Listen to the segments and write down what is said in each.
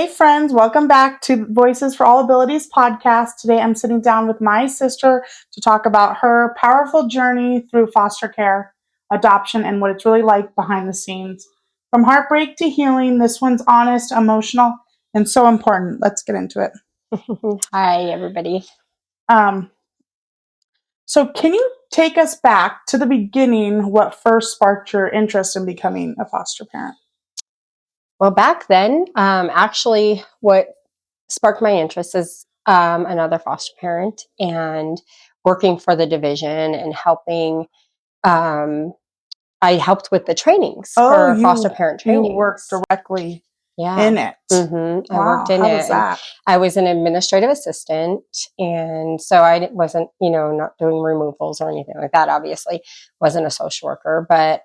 Hey friends, welcome back to Voices for All Abilities podcast. Today I'm sitting down with my sister to talk about her powerful journey through foster care, adoption, and what it's really like behind the scenes. From heartbreak to healing, this one's honest, emotional, and so important. Let's get into it. Hi, everybody. Um, so can you take us back to the beginning? What first sparked your interest in becoming a foster parent? Well, back then, actually, what sparked my interest is another foster parent and working for the division and helping. Um, I helped with the trainings Oh, for foster you parent you work trainings. directly Yeah. in it. I worked Wow, in how it, was and that? I was an administrative assistant, and so I wasn't, not doing removals or anything like that. Obviously, wasn't a social worker, but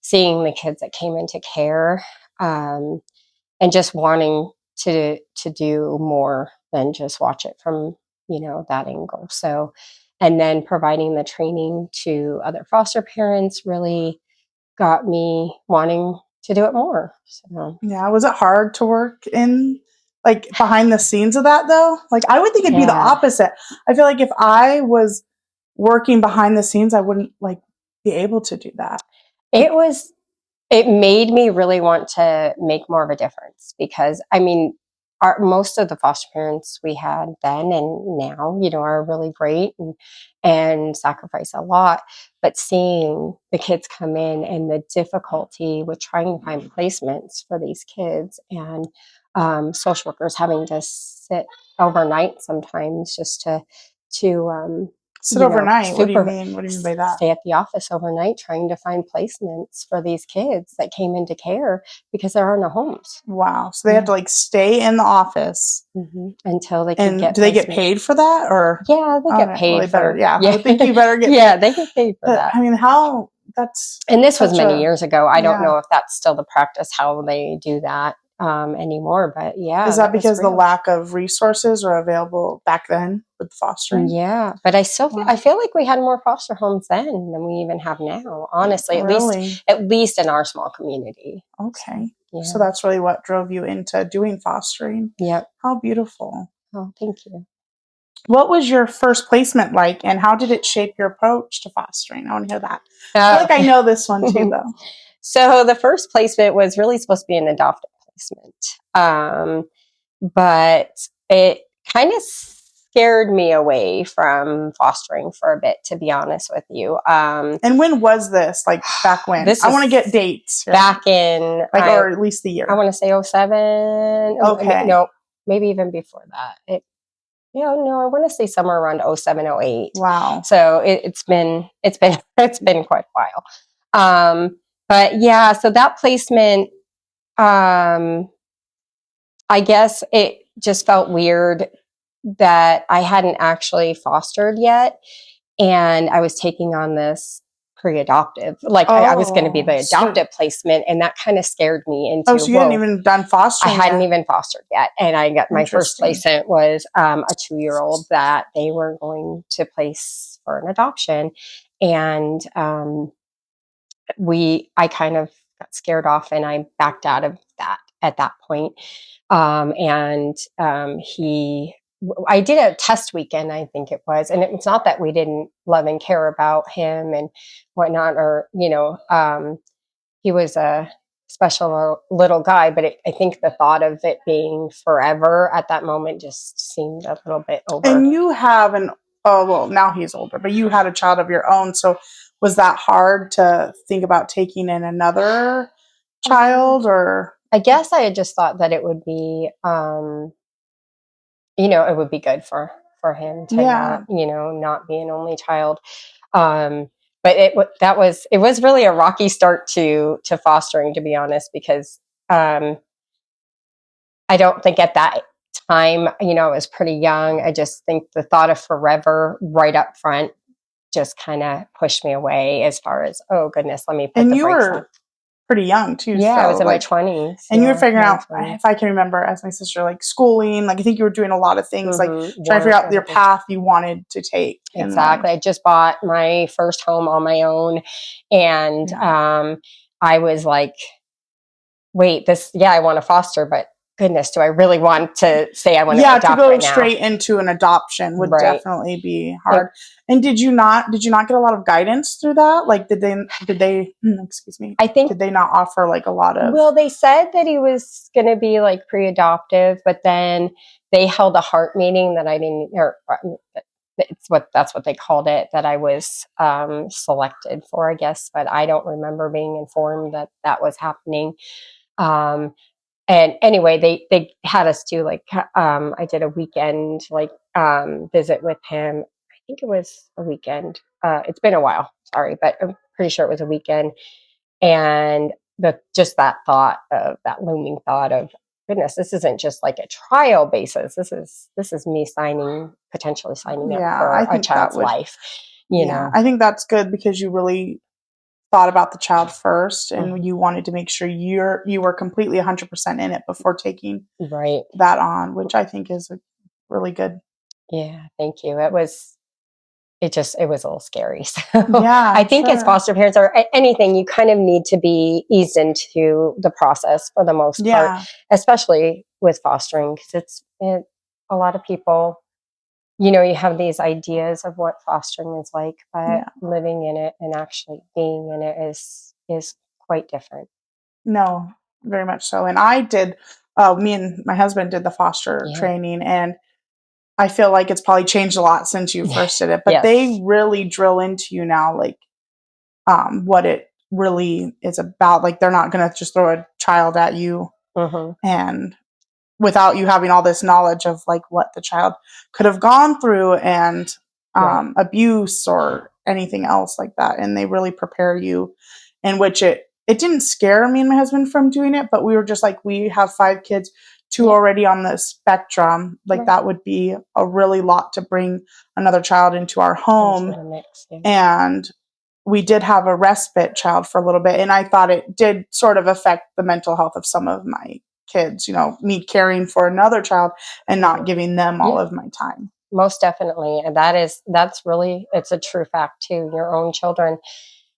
seeing the kids that came into care, um, and just wanting to do more than just watch it from that angle. So, and then providing the training to other foster parents really got me wanting to do it more. So. Yeah, was it hard to work in like behind the scenes of that though? Like I would think it'd be the Yeah, opposite. I feel like if I was working behind the scenes, I wouldn't like be able to do that. it was, it made me really want to make more of a difference because I mean, most of the foster parents we had then and now, are really great and sacrifice a lot. But seeing the kids come in and the difficulty with trying to find placements for these kids and social workers having to sit overnight sometimes just to Sit overnight. What do you super mean? What do you mean by that? stay at the office overnight trying to find placements for these kids that came into care because there are no homes. Wow. So they have Yeah. to like stay in the office. Until they could And get do they get placement. paid for that or Yeah, they get okay, well paid they better for, yeah, I yeah. would think you better get Yeah, paid. they get paid for But that. I mean how that's And this was such many a years ago. I don't yeah. know if that's still the practice, how they do that anymore, but yeah, Is that that was because the real. lack of resources are available back then with fostering? Yeah, but Wow. I feel like we had more foster homes then than we even have now. Honestly, Really? at least in our small community. So, Okay. So yeah. that's really what drove you into doing fostering. Yep. How beautiful. Oh, thank you. What was your first placement like and how did it shape your approach to fostering? I want to hear that. I feel like I know this one too though. So the first placement was really supposed to be an adoptive placement. But it kind of scared me away from fostering for a bit, to be honest with you. And when was this? Like back when? This I want to was get dates. Here. back in, Like or at least the year. I want to say 07. Okay. No, maybe even before that. No, I want to say somewhere around 07, 08. Wow. So it's been it's been quite a while. But yeah, so that placement, I guess it just felt weird that I hadn't actually fostered yet, and I was taking on this pre-adoptive, like I was going to be the adoptive placement, and that kind of scared me into. Oh, so you hadn't even done fostering? I hadn't yet. even fostered yet, and I got my first placement was a 2-year-old that they were going to place for an adoption, and I kind of got scared off, and I backed out of that at that point. I did a test weekend, I think it was, and it's not that we didn't love and care about him and whatnot, or he was a special little guy, but I think the thought of it being forever at that moment just seemed a little bit over. And you have now he's older, but you had a child of your own. So was that hard to think about taking in another child or? I guess I had just thought that it would be, it would be good for him to not be an only child. But it was really a rocky start to fostering, to be honest, because I don't think at that time, I was pretty young. I just think the thought of forever right up front just kind of pushed me away as far as, oh goodness, let me put and the you brakes were on. Pretty young too. Yeah, so, I was in my 20s. And you were Yeah, figuring out, 20s. if I can remember, as my sister, like schooling, like I think you were doing a lot of things, like trying to figure out your path you wanted to take. Exactly. I just bought my first home on my own, and I was like, wait, I want to foster, but goodness, do I really want to say I want to Yeah, to adopt go right now? straight into an adoption would Right. definitely be hard. And did you not get a lot of guidance through that? Like, did they excuse me, I think, did they not offer like a lot of? well, they said that he was going to be like pre-adoptive, but then they held a heart meeting that I didn't, or that's what they called it, that I was selected for, I guess, but I don't remember being informed that that was happening. Um, and anyway, they had us do like I did a weekend like visit with him. I think it was a weekend. It's been a while, sorry, but I'm pretty sure it was a weekend. And just that thought of that looming thought of, goodness, this isn't just like a trial basis. This is me potentially signing up Yeah, I for a think that child's would. life. Yeah, I think that's good because you really thought about the child first, and Mhm. you wanted to make sure you were completely 100% in it before taking Right. that on, which I think is really good. Yeah. Thank you. It was a little scary. So Yeah, I I'm think as sure. foster parents or anything, you kind of need to be eased into the process for the most part, Yeah, especially with fostering, because a lot of people, you have these ideas of what fostering is like, but yeah. living in it and actually being in it is quite different. No, very much so. And I did. Me and my husband did the foster Yeah. training, and I feel like it's probably changed a lot since you first did it. But they Yes. really drill into you now, like what it really is about. Like they're not going to just throw a child at you Hmm. and without you having all this knowledge of like what the child could have gone through and Right. abuse or anything else like that. And they really prepare you, in which it didn't scare me and my husband from doing it, but we were just like, we have 5 kids, two Yeah. already on the spectrum. Like Right. that would be a really lot to bring another child into our Into home. the mix. Yeah. And we did have a respite child for a little bit, and I thought it did sort of affect the mental health of some of my kids, me caring for another child and not Mhm. giving them all Yeah. of my time. Most definitely. And that's really, it's a true fact too. Your own children,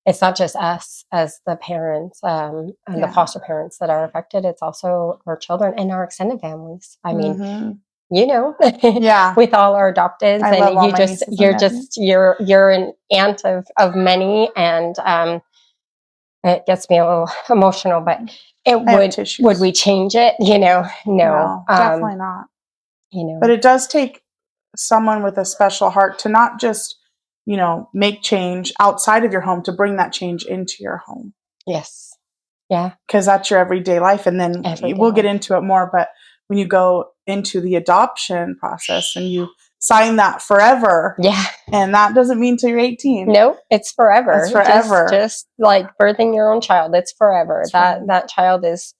it's not just us as the parents, and the Yeah. foster parents that are affected. It's also our children and our extended families. I mean, Hmm. you know, Yeah. with all our adopteds, I love and all my nieces and nephews. you're an aunt of many, and it gets me a little emotional. But it I have would tissues. we change it? No. No, definitely not. You But know, it does take someone with a special heart to not just, make change outside of your home, to bring that change into your home, yes, yeah, because that's your everyday life. And then everyday we'll get life. into it more, but when you go into the adoption process and you sign that forever, Yeah. and that doesn't mean till you're 18. No, it's That's forever. forever. Just like birthing your own child, it's forever. It's forever. That child is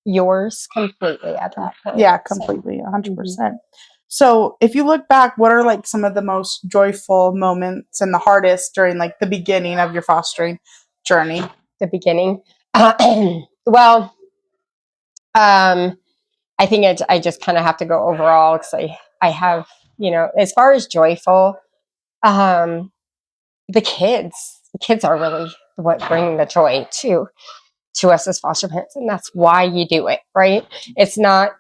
yours completely at that point. Yeah, So, completely, mhm. 100%. So, if you look back, what are like some of the most joyful moments and the hardest during like the beginning of your fostering journey? The beginning. Well, um, I think I just kind of have to go overall because I have, as far as joyful, um, the kids are really what bring the joy to us as foster parents, and that's why you do it, right? It's not,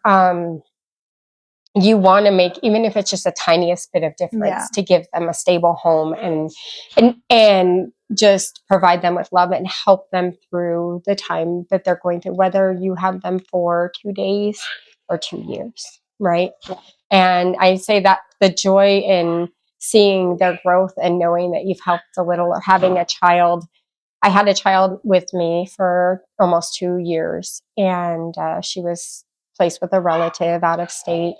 you want to make, even if it's just the tiniest bit of Yeah, difference, to give them a stable home and just provide them with love and help them through the time that they're going through, whether you have them for 2 days or 2 years, right? And I say that the joy in seeing their growth and knowing that you've helped a little, or having a child. I had a child with me for almost 2 years, and she was placed with a relative out of state,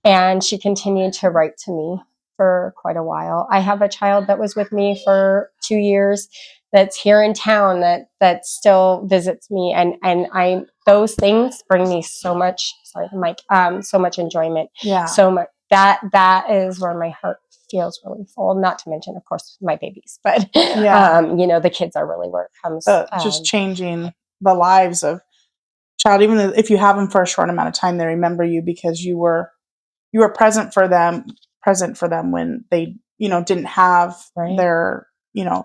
and she continued to write to me for quite a while. I have a child that was with me for 2 years that's here in town that still visits me, and I those things bring me so much, sorry the mic, so much enjoyment, yeah, so much that is where my heart feels really full, not to mention of course my babies, but yeah. the kids are really where it comes. Just changing the lives of child, even if you have them for a short amount of time, they remember you because you were present for them when they didn't have Right, their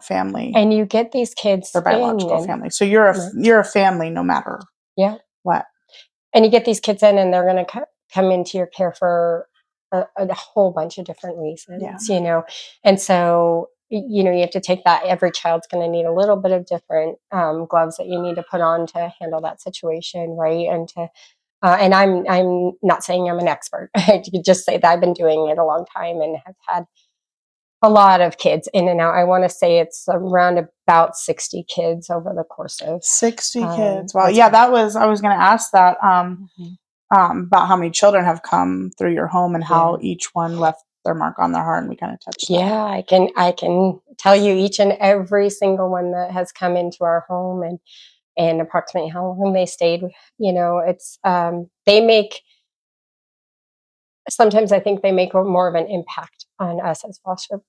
family, and you get these their kids in, biological and family. So you're a right, you're a family no matter yeah. what. and you get these kids in, and they're going to come into your care for a whole bunch of different reasons, and so you have to take that. Every child's going to need a little bit of different gloves that you need to put on to handle that situation, right? And to and I'm not saying I'm an expert. I could just say that I've been doing it a long time and have had a lot of kids in and out. I want to say it's around about 60 kids over the course of 60 kids. Wow. Yeah, I was going to ask that about how many children have come through your home and how each one left their mark on their heart, and we kind of touched that. Yeah, I can tell you each and every single one that has come into our home and approximately how long they stayed. It's they make, sometimes I think they make more of an impact on us as foster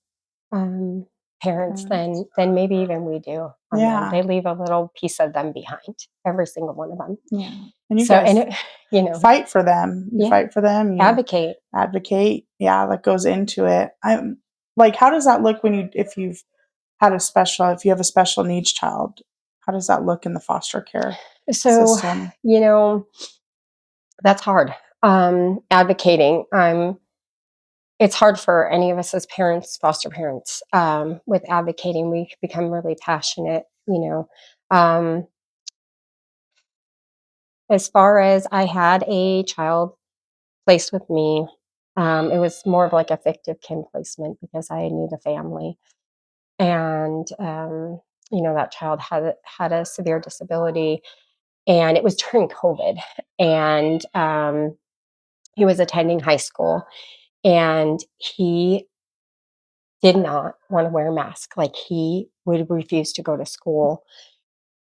parents than maybe even we do on them. They leave a little piece of them behind, every single one of them. Yeah. And you guys fight for them. You fight for them. You advocate. Yeah, that goes into it. I'm like, how does that look if you have a special needs child? How does that look in the foster care system? That's hard. Advocating. It's hard for any of us as parents, foster parents. With advocating, we become really passionate. As far as I had a child placed with me, it was more of like a fictive kin placement because I knew the family, and that child had a severe disability, and it was during COVID, and he was attending high school, and he did not want to wear a mask. Like, he would refuse to go to school,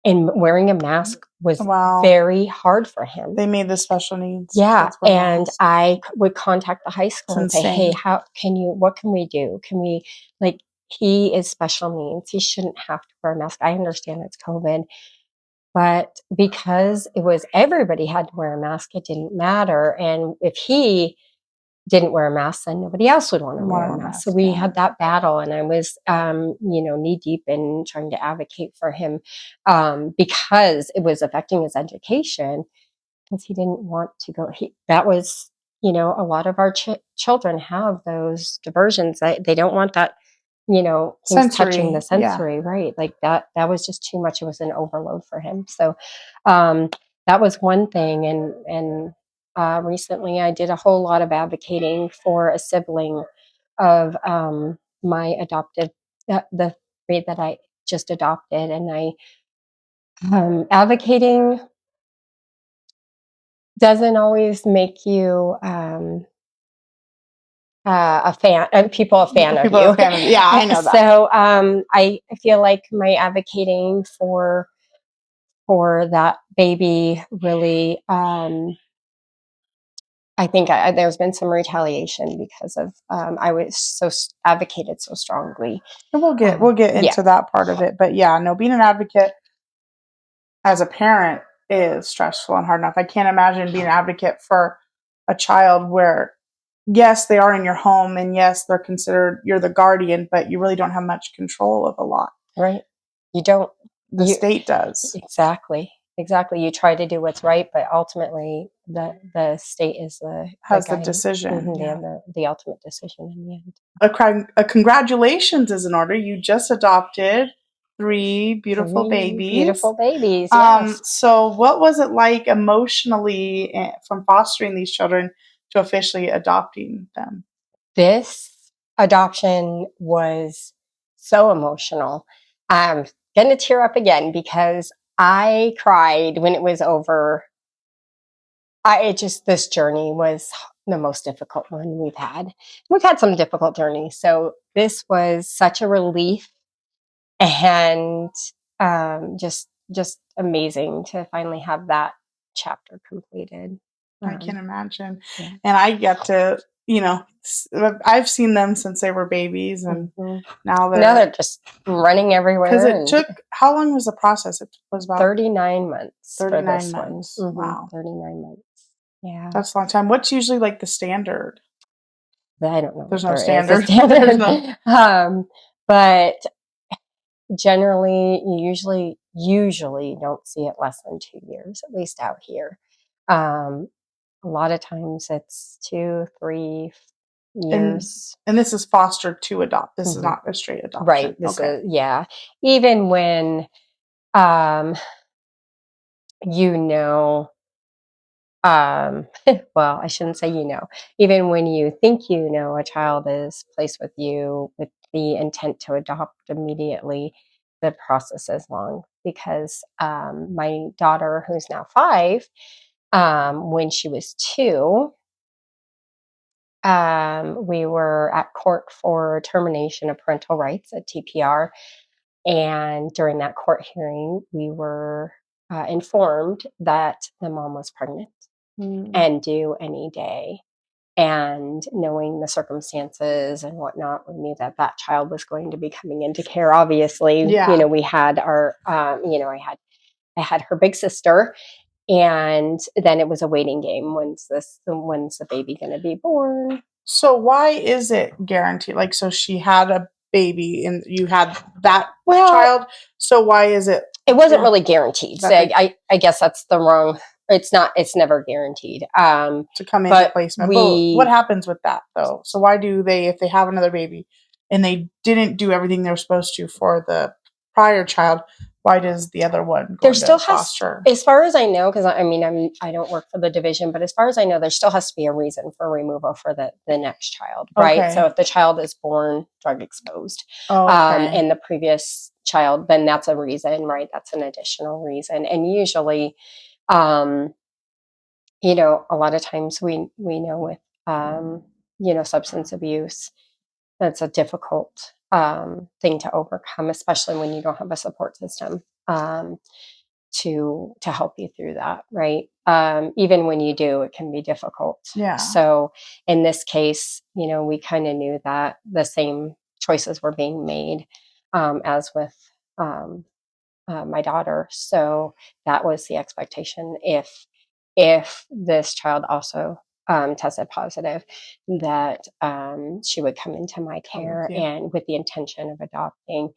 and wearing a mask was very hard for him. They made the special needs. Yeah, and I would contact the high school and say, "Hey, what can we do? Can we, he is special needs. He shouldn't have to wear a mask. I understand it's COVID, but because it was everybody had to wear a mask, it didn't matter. And if he didn't wear a mask, then nobody else would want to wear a mask. So we had that battle, and I was, knee deep in trying to advocate for him because it was affecting his education, because he didn't want to go. That was, a lot of our children have those diversions. They don't want that, him touching the sensory, right? Like that was just too much. It was an overload for him. So that was one thing. And recently I did a whole lot of advocating for a sibling of my adoptive, the breed that I just adopted. And advocating doesn't always make you a fan, people a fan of you. Yeah, I know that. So I feel like my advocating for that baby really, I think there's been some retaliation because of I was so advocated so strongly. And we'll get into that part of it, but being an advocate as a parent is stressful and hard enough. I can't imagine being an advocate for a child where, yes, they are in your home, and yes, they're considered, you're the guardian, but you really don't have much control of a lot. Right. You don't. The state does. Exactly. You try to do what's right, but ultimately the state is has the decision. They have the ultimate decision in the end. A congratulations is in order. You just adopted 3 beautiful babies. Yes. So what was it like emotionally from fostering these children to officially adopting them? This adoption was so emotional. I'm going to tear up again because I cried when it was over. This journey was the most difficult one we've had. We've had some difficult journeys. So this was such a relief, and just amazing to finally have that chapter completed. I can imagine. Yeah. And I get to, I've seen them since they were babies, and now they're just running everywhere. Because it took, how long was the process? It was about 39 months. 39 months. Wow. 39 months. Yeah. That's a long time. What's usually like the standard? I don't know. There's no standard. There's no. But generally, you usually don't see it less than 2 years, at least out here. A lot of times it's 2, 3 years. And this is foster to adopt. This is Mhm. not a straight adoption. Right. This is, yeah. Even when, um, you know, well, I shouldn't say, even when you think a child is placed with you with the intent to adopt immediately, the process is long because my daughter, who's now 5, when she was 2, we were at court for termination of parental rights at TPR. And during that court hearing, we were informed that the mom was pregnant and due any day. And knowing the circumstances and whatnot, we knew that that child was going to be coming into care. Obviously, Yeah. we had our, I had her big sister, and then it was a waiting game. When's the baby going to be born? So why is it guaranteed? Like, so she had a baby and you had that child. So why is it? It wasn't really guaranteed. So that I guess that's the wrong. It's not. It's never guaranteed. to come in replacement. But what happens with that though? So why do they, if they have another baby and they didn't do everything they're supposed to for the prior child, why does the other one go into foster? As far as I know, because I don't work for the division, but as far as I know, there still has to be a reason for removal for the next child, right? Okay. So if the child is born drug exposed, Okay. and the previous child, then that's a reason, right? That's an additional reason. And usually, a lot of times we know with, substance abuse, that's a difficult thing to overcome, especially when you don't have a support system to help you through that, right? Even when you do, it can be difficult. Yeah. So in this case, we kind of knew that the same choices were being made as with my daughter. So that was the expectation. If this child also tested positive, that she would come into my care and with the intention of adopting,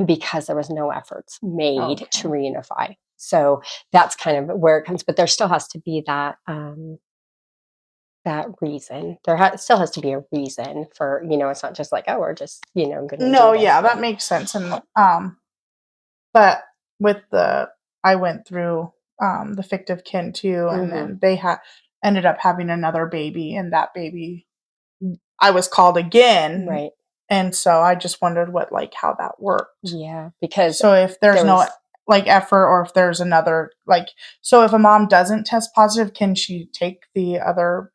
because there was no efforts made to reunify. So that's kind of where it comes, but there still has to be that that reason. Still has to be a reason for, it's not just like, oh, we're just, going to No, yeah, that makes sense. And but with I went through the fictive kin too, and then they ended up having another baby, and that baby, I was called again, right? And so I just wondered how that worked. Yeah, because so if there's no effort, or if there's another so if a mom doesn't test positive, can she take the other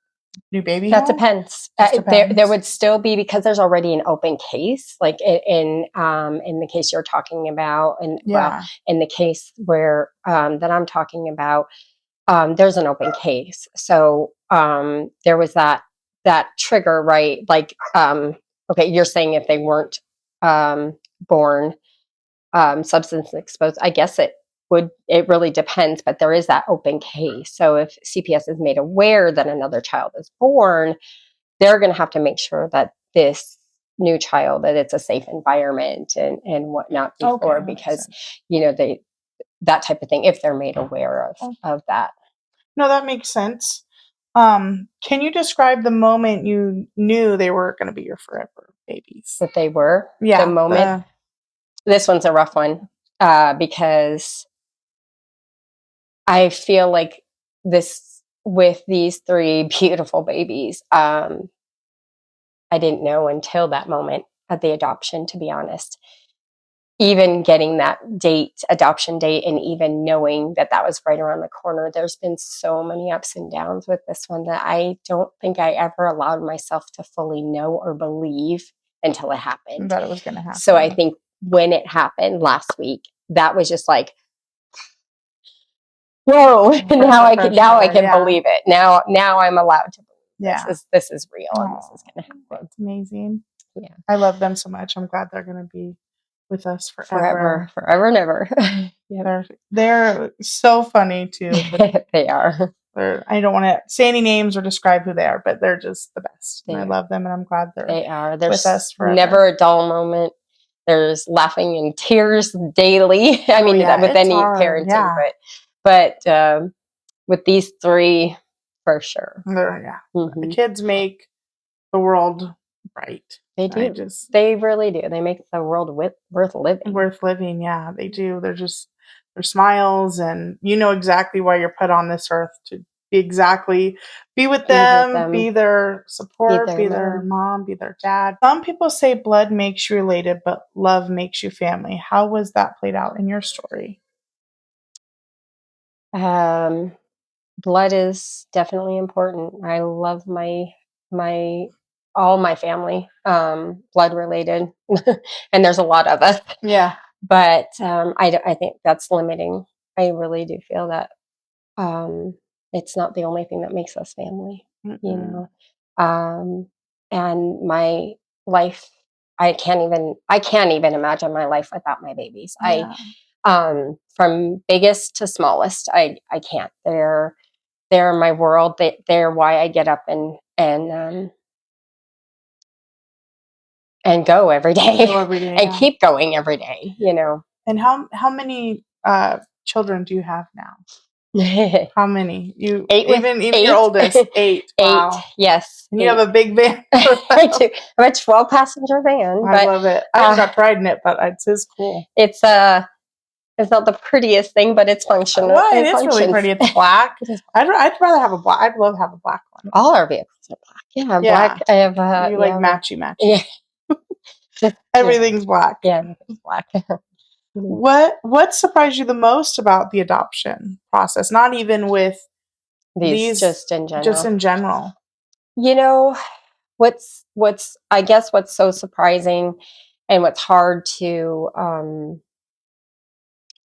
new baby that home? Depends. There would still be, because there's already an open case, like in the case you're talking about, and in the case where that I'm talking about, there's an open case. So there was that trigger, right? Like, okay, you're saying if they weren't born substance exposed, I guess it really depends, but there is that open case. So if CPS is made aware that another child is born, they're going to have to make sure that this new child, that it's a safe environment and whatnot before, because that type of thing, if they're made aware of that. No, that makes sense. Can you describe the moment you knew they were going to be your forever babies? That they were? Yeah. The moment? This one's a rough one, because I feel like with these 3 beautiful babies, I didn't know until that moment at the adoption, to be honest. Even getting that adoption date, and even knowing that was right around the corner, there's been so many ups and downs with this one that I don't think I ever allowed myself to fully know or believe until it happened. That it was going to happen. So I think when it happened last week, that was just like, whoa! Now I can believe it. Now I'm allowed to believe this is real, and this is going to happen. That's amazing. Yeah, I love them so much. I'm glad they're going to be with us forever and ever. Yeah. They're so funny too. They are. I don't want to say any names or describe who they are, but they're just the best. I love them, and I'm glad they are. There's with us forever. Never a dull moment. There's laughing and tears daily. I mean, with any parenting, but with these three, for sure. Yeah. The Mm-hmm. kids make the world bright. They do. They really do. They make the world worth living. Worth living. Yeah, they do. They're just their smiles, and you know exactly why you're put on this earth to be with them, be their support, be their mom, be their dad. Some people say blood makes you related, but love makes you family. How was that played out in your story? Blood is definitely important. I love my all my family, blood related, and there's a lot of us. Yeah. But I think that's limiting. I really do feel that it's not the only thing that makes us family, you Mm-mm. know. And my life, I can't even imagine my life without my babies. Yeah. From biggest to smallest, I can't. They're my world. They're why I get up and go every day Go every day. and Yeah. keep going every day, you know. And how many children do you have now? How many? You even your oldest 8. Wow. 8, yes. And you 8. have a big van. I do. I'm a 12-passenger van, I but love it. I haven't got to ride in it, but it's cool. it's not the prettiest thing, but it's functional. Well, It it's really functions. pretty. It's black. It is. I'd rather have a black. I'd love to have a black one. All our vehicles are black. Yeah, black. I have You like matchy. Yeah. Everything's black. Yeah, everything's black. What surprised you the most about the adoption process? Not even with these just in general. Just in general. You know, what's I guess what's so surprising and what's hard to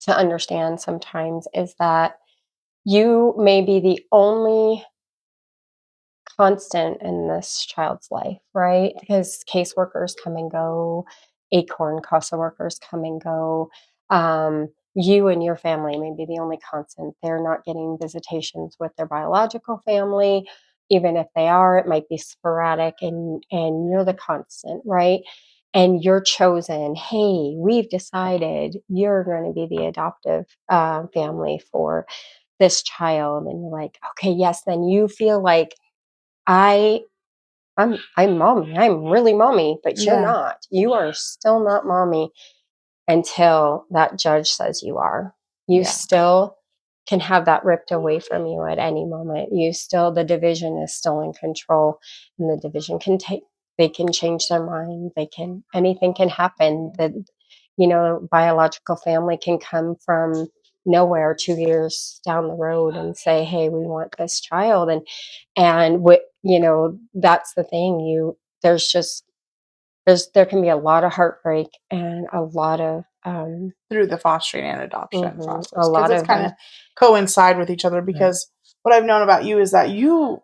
understand sometimes is that you may be the only constant in this child's life, right? Because caseworkers come and go, Acorn CASA workers come and go. You and your family may be the only constant. They're not getting visitations with their biological family. Even if they are, it might be sporadic, and you're the constant, right? And you're chosen. Hey, we've decided you're going to be the adoptive family for this child, and you're like, okay, yes. Then you feel like I I'm mommy. I'm really mommy, but you're not. You are still not mommy until that judge says you are. You still can have that ripped away from you at any moment. The division is still in control, and the division they can change their mind. Anything can happen. Biological family can come from nowhere 2 years down the road and say, hey, we want this child. And what, that's the thing. There can be a lot of heartbreak and a lot of through the fostering and adoption process, a lot because it's kind of coincide with each other. Because what I've known about you is that you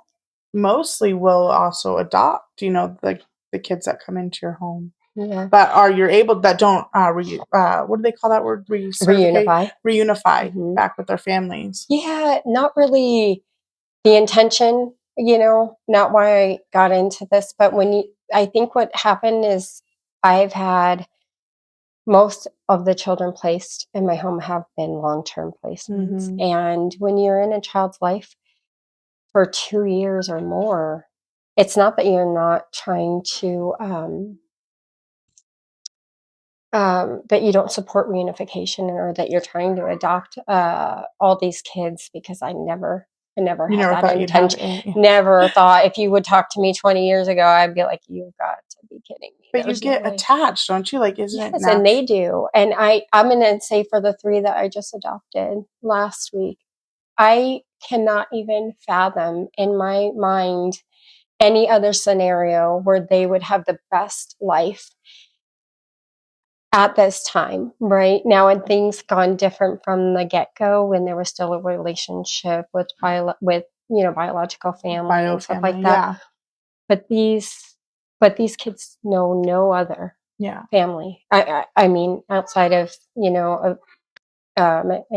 mostly will also adopt, the kids that come into your home. Yeah. But you're able that don't what do they call that word? Reunify back with their families. Yeah, not really the intention, not why I got into this, but I think what happened is I've had most of the children placed in my home have been long-term placements. Mm-hmm. And when you're in a child's life for 2 years or more, it's not that you're not trying to that you don't support reunification, or that you're trying to adopt all these kids, because I never had that intention. Never thought. If you would talk to me 20 years ago, I'd be like, you've got to be kidding me. But you get attached, don't you? Like, isn't it natural? And they do. And I'm going to say, for the 3 that I just adopted last week, I cannot even fathom in my mind any other scenario where they would have the best life at this time, right now. And things gone different from the get-go, when there was still a relationship with biological family and stuff like that. Yeah. But these kids know no other family. I mean, outside of an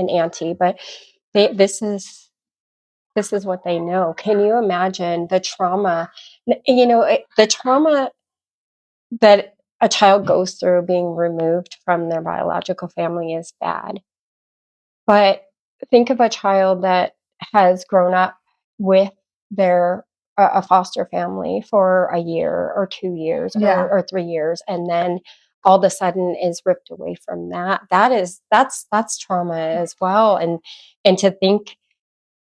auntie, but this is what they know. Can you imagine the trauma? The trauma that a child goes through being removed from their biological family is bad. But think of a child that has grown up with their a foster family for a year or 2 years or 3 years, and then all of a sudden is ripped away from that. That's trauma as well. And to think,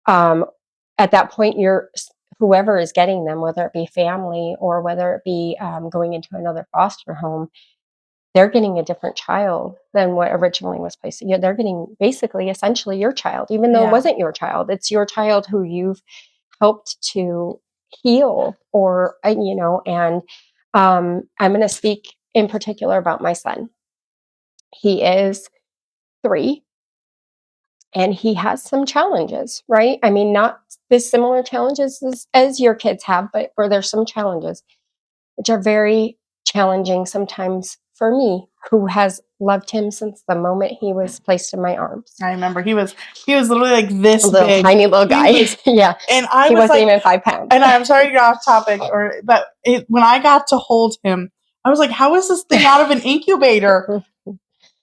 at that point, you're whoever is getting them, whether it be family or whether it be going into another foster home, they're getting a different child than what originally was placed. They're getting basically, essentially, your child, even though it wasn't your child. It's your child who you've helped to heal, or and I'm going to speak in particular about my son. He is 3, and he has some challenges, right? I mean, not the similar challenges as your kids have, but where there's some challenges which are very challenging sometimes for me, who has loved him since the moment he was placed in my arms. I remember he was literally like this little big, tiny little guy. Yeah, and he wasn't even 5 pounds. And I'm sorry to get off topic, but when I got to hold him, I was like, "How is this thing out of an incubator?"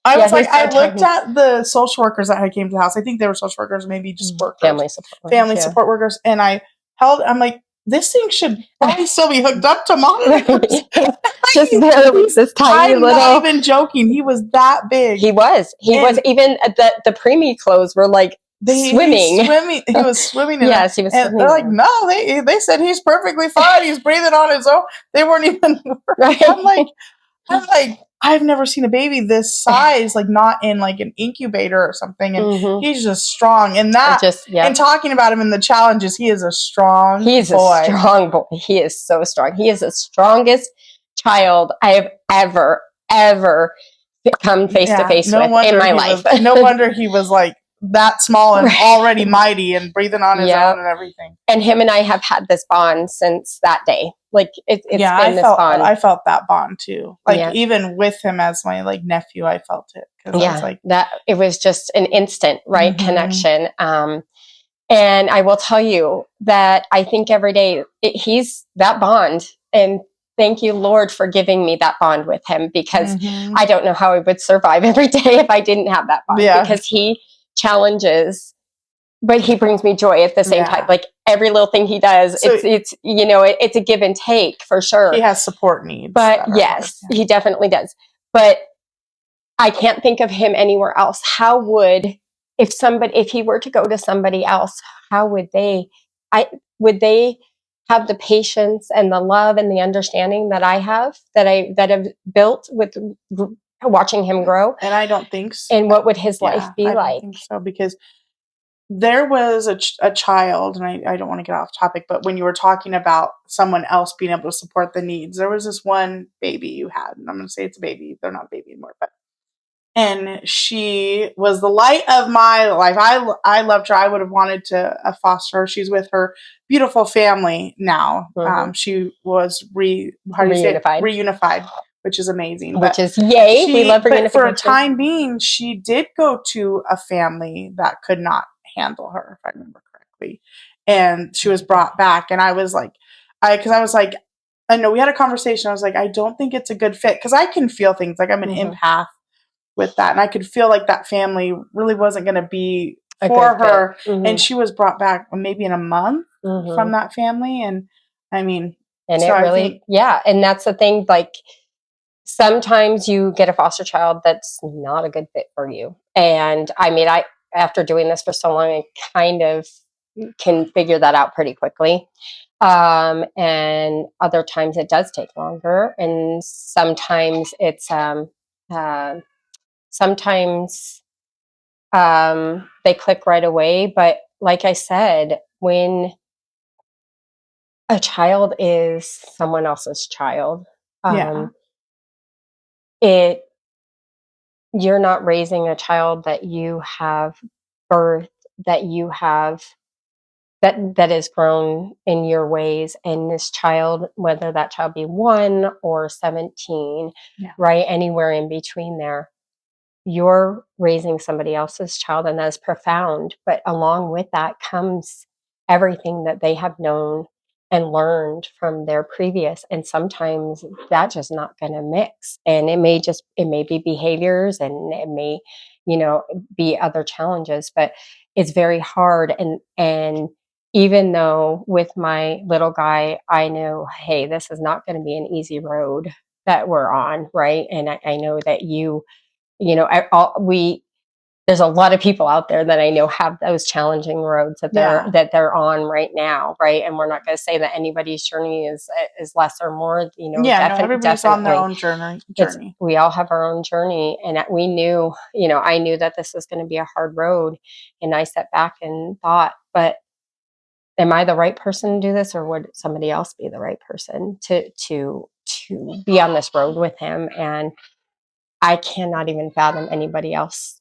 I was like, I looked at the social workers that came to the house. I think they were social workers, maybe just workers, family support workers. And I'm like, this thing should probably still be hooked up to monitors. Just barely this tiny little. I'm not even joking. He was that big. He was even the preemie clothes were like swimming. He was swimming in yes, he was and swimming. They're like, no, they said he's perfectly fine. He's breathing on his own. They weren't even right. I'm like, I've never seen a baby this size, like not in like an incubator or something. And he's just strong. And and talking about him in the challenges, he is a strong boy. He's a strong boy. He is so strong. He is the strongest child I have ever come face to face with in my life. No wonder he was like that small and already mighty and breathing on his own and everything. And him and I have had this bond since that day. Like it's been this bond. I felt that bond too. Like even with him as my like nephew, I felt it. I was like, that it was just an instant connection. And I will tell you that I think every day he's that bond, and thank you, Lord, for giving me that bond with him, because I don't know how I would survive every day if I didn't have that bond, because he challenges, but he brings me joy at the same time. Like every little thing he does, so it's it's a give and take for sure. He has support needs. But yes, he definitely does. But I can't think of him anywhere else. How would, if he were to go to somebody else, how would they have the patience and the love and the understanding that I have, that have built with watching him grow? And I don't think so. And what would his life be like? I don't think so, because there was a child, and I don't want to get off topic, but when you were talking about someone else being able to support the needs, there was this one baby you had, and I'm going to say it's a baby. They're not a baby anymore, and she was the light of my life. I loved her. I would have wanted to foster her. She's with her beautiful family now. She was reunified, which is amazing. Which is yay. We love reunification. For a time being, she did go to a family that could not handle her, if I remember correctly, and she was brought back. And I was like, I know we had a conversation. I was like, I don't think it's a good fit, because I can feel things. Like I'm an empath with that, and I could feel like that family really wasn't going to be for her. And she was brought back maybe in a month from that family. And I mean, and so it really, and that's the thing. Like sometimes you get a foster child that's not a good fit for you. And I mean, after doing this for so long, I kind of can figure that out pretty quickly. And other times it does take longer, and sometimes it's sometimes they click right away. But like I said, when a child is someone else's child, you're not raising a child that you have birthed, that you have that is grown in your ways. And this child, whether that child be 1 or 17, right, anywhere in between there, you're raising somebody else's child, and that's profound. But along with that comes everything that they have known and learned from their previous, and sometimes that's just not going to mix, and it may be behaviors, and it may, be other challenges, but it's very hard. And even though with my little guy, I know, hey, this is not going to be an easy road that we're on, right? And I know that we there's a lot of people out there that I know have those challenging roads that they're on right now, right? And we're not going to say that anybody's journey is less or more, everybody's on their own journey. We all have our own journey, and we knew, I knew that this was going to be a hard road, and I sat back and thought, but am I the right person to do this, or would somebody else be the right person to be on this road with him? And I cannot even fathom anybody else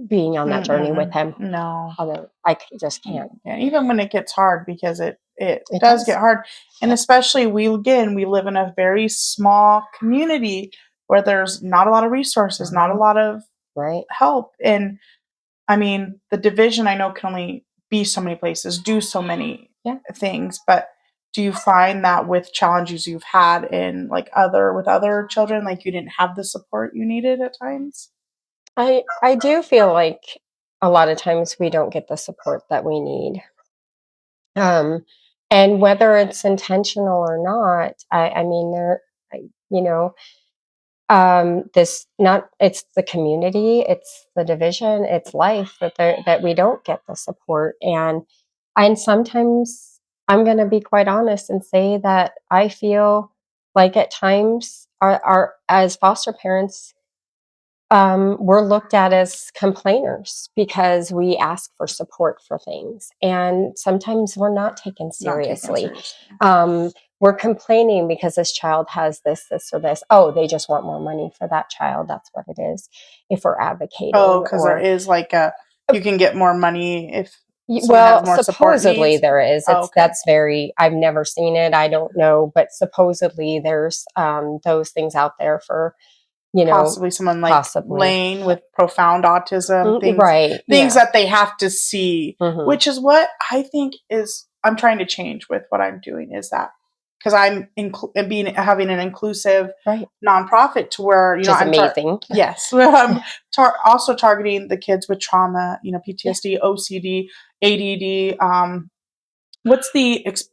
being on that journey with him. No, I just can't. Yeah, even when it gets hard, because it does get hard, and especially we live in a very small community where there's not a lot of resources, not a lot of help, and I mean the division I know can only be so many places, do so many things, but do you find that with challenges you've had in with other children, like you didn't have the support you needed at times? I do feel like a lot of times we don't get the support that we need. And whether it's intentional or not, I mean, it's the community, it's the division, it's life that we don't get the support. And sometimes I'm going to be quite honest and say that I feel like at times our as foster parents, we're looked at as complainers because we ask for support for things, and sometimes we're not taken seriously. We're complaining because this child has this, or this. Oh, they just want more money for that child. That's what it is. If we're advocating, because there is you can get more money if. Has more supposedly there is. That's very. I've never seen it. I don't know, but supposedly there's those things out there for. Possibly someone like Lane with profound autism, things that they have to see, which is what I think I'm trying to change with what I'm doing, is that because I'm having an inclusive nonprofit to where I'm amazing. Yes, I'm also targeting the kids with trauma, PTSD, OCD, ADD.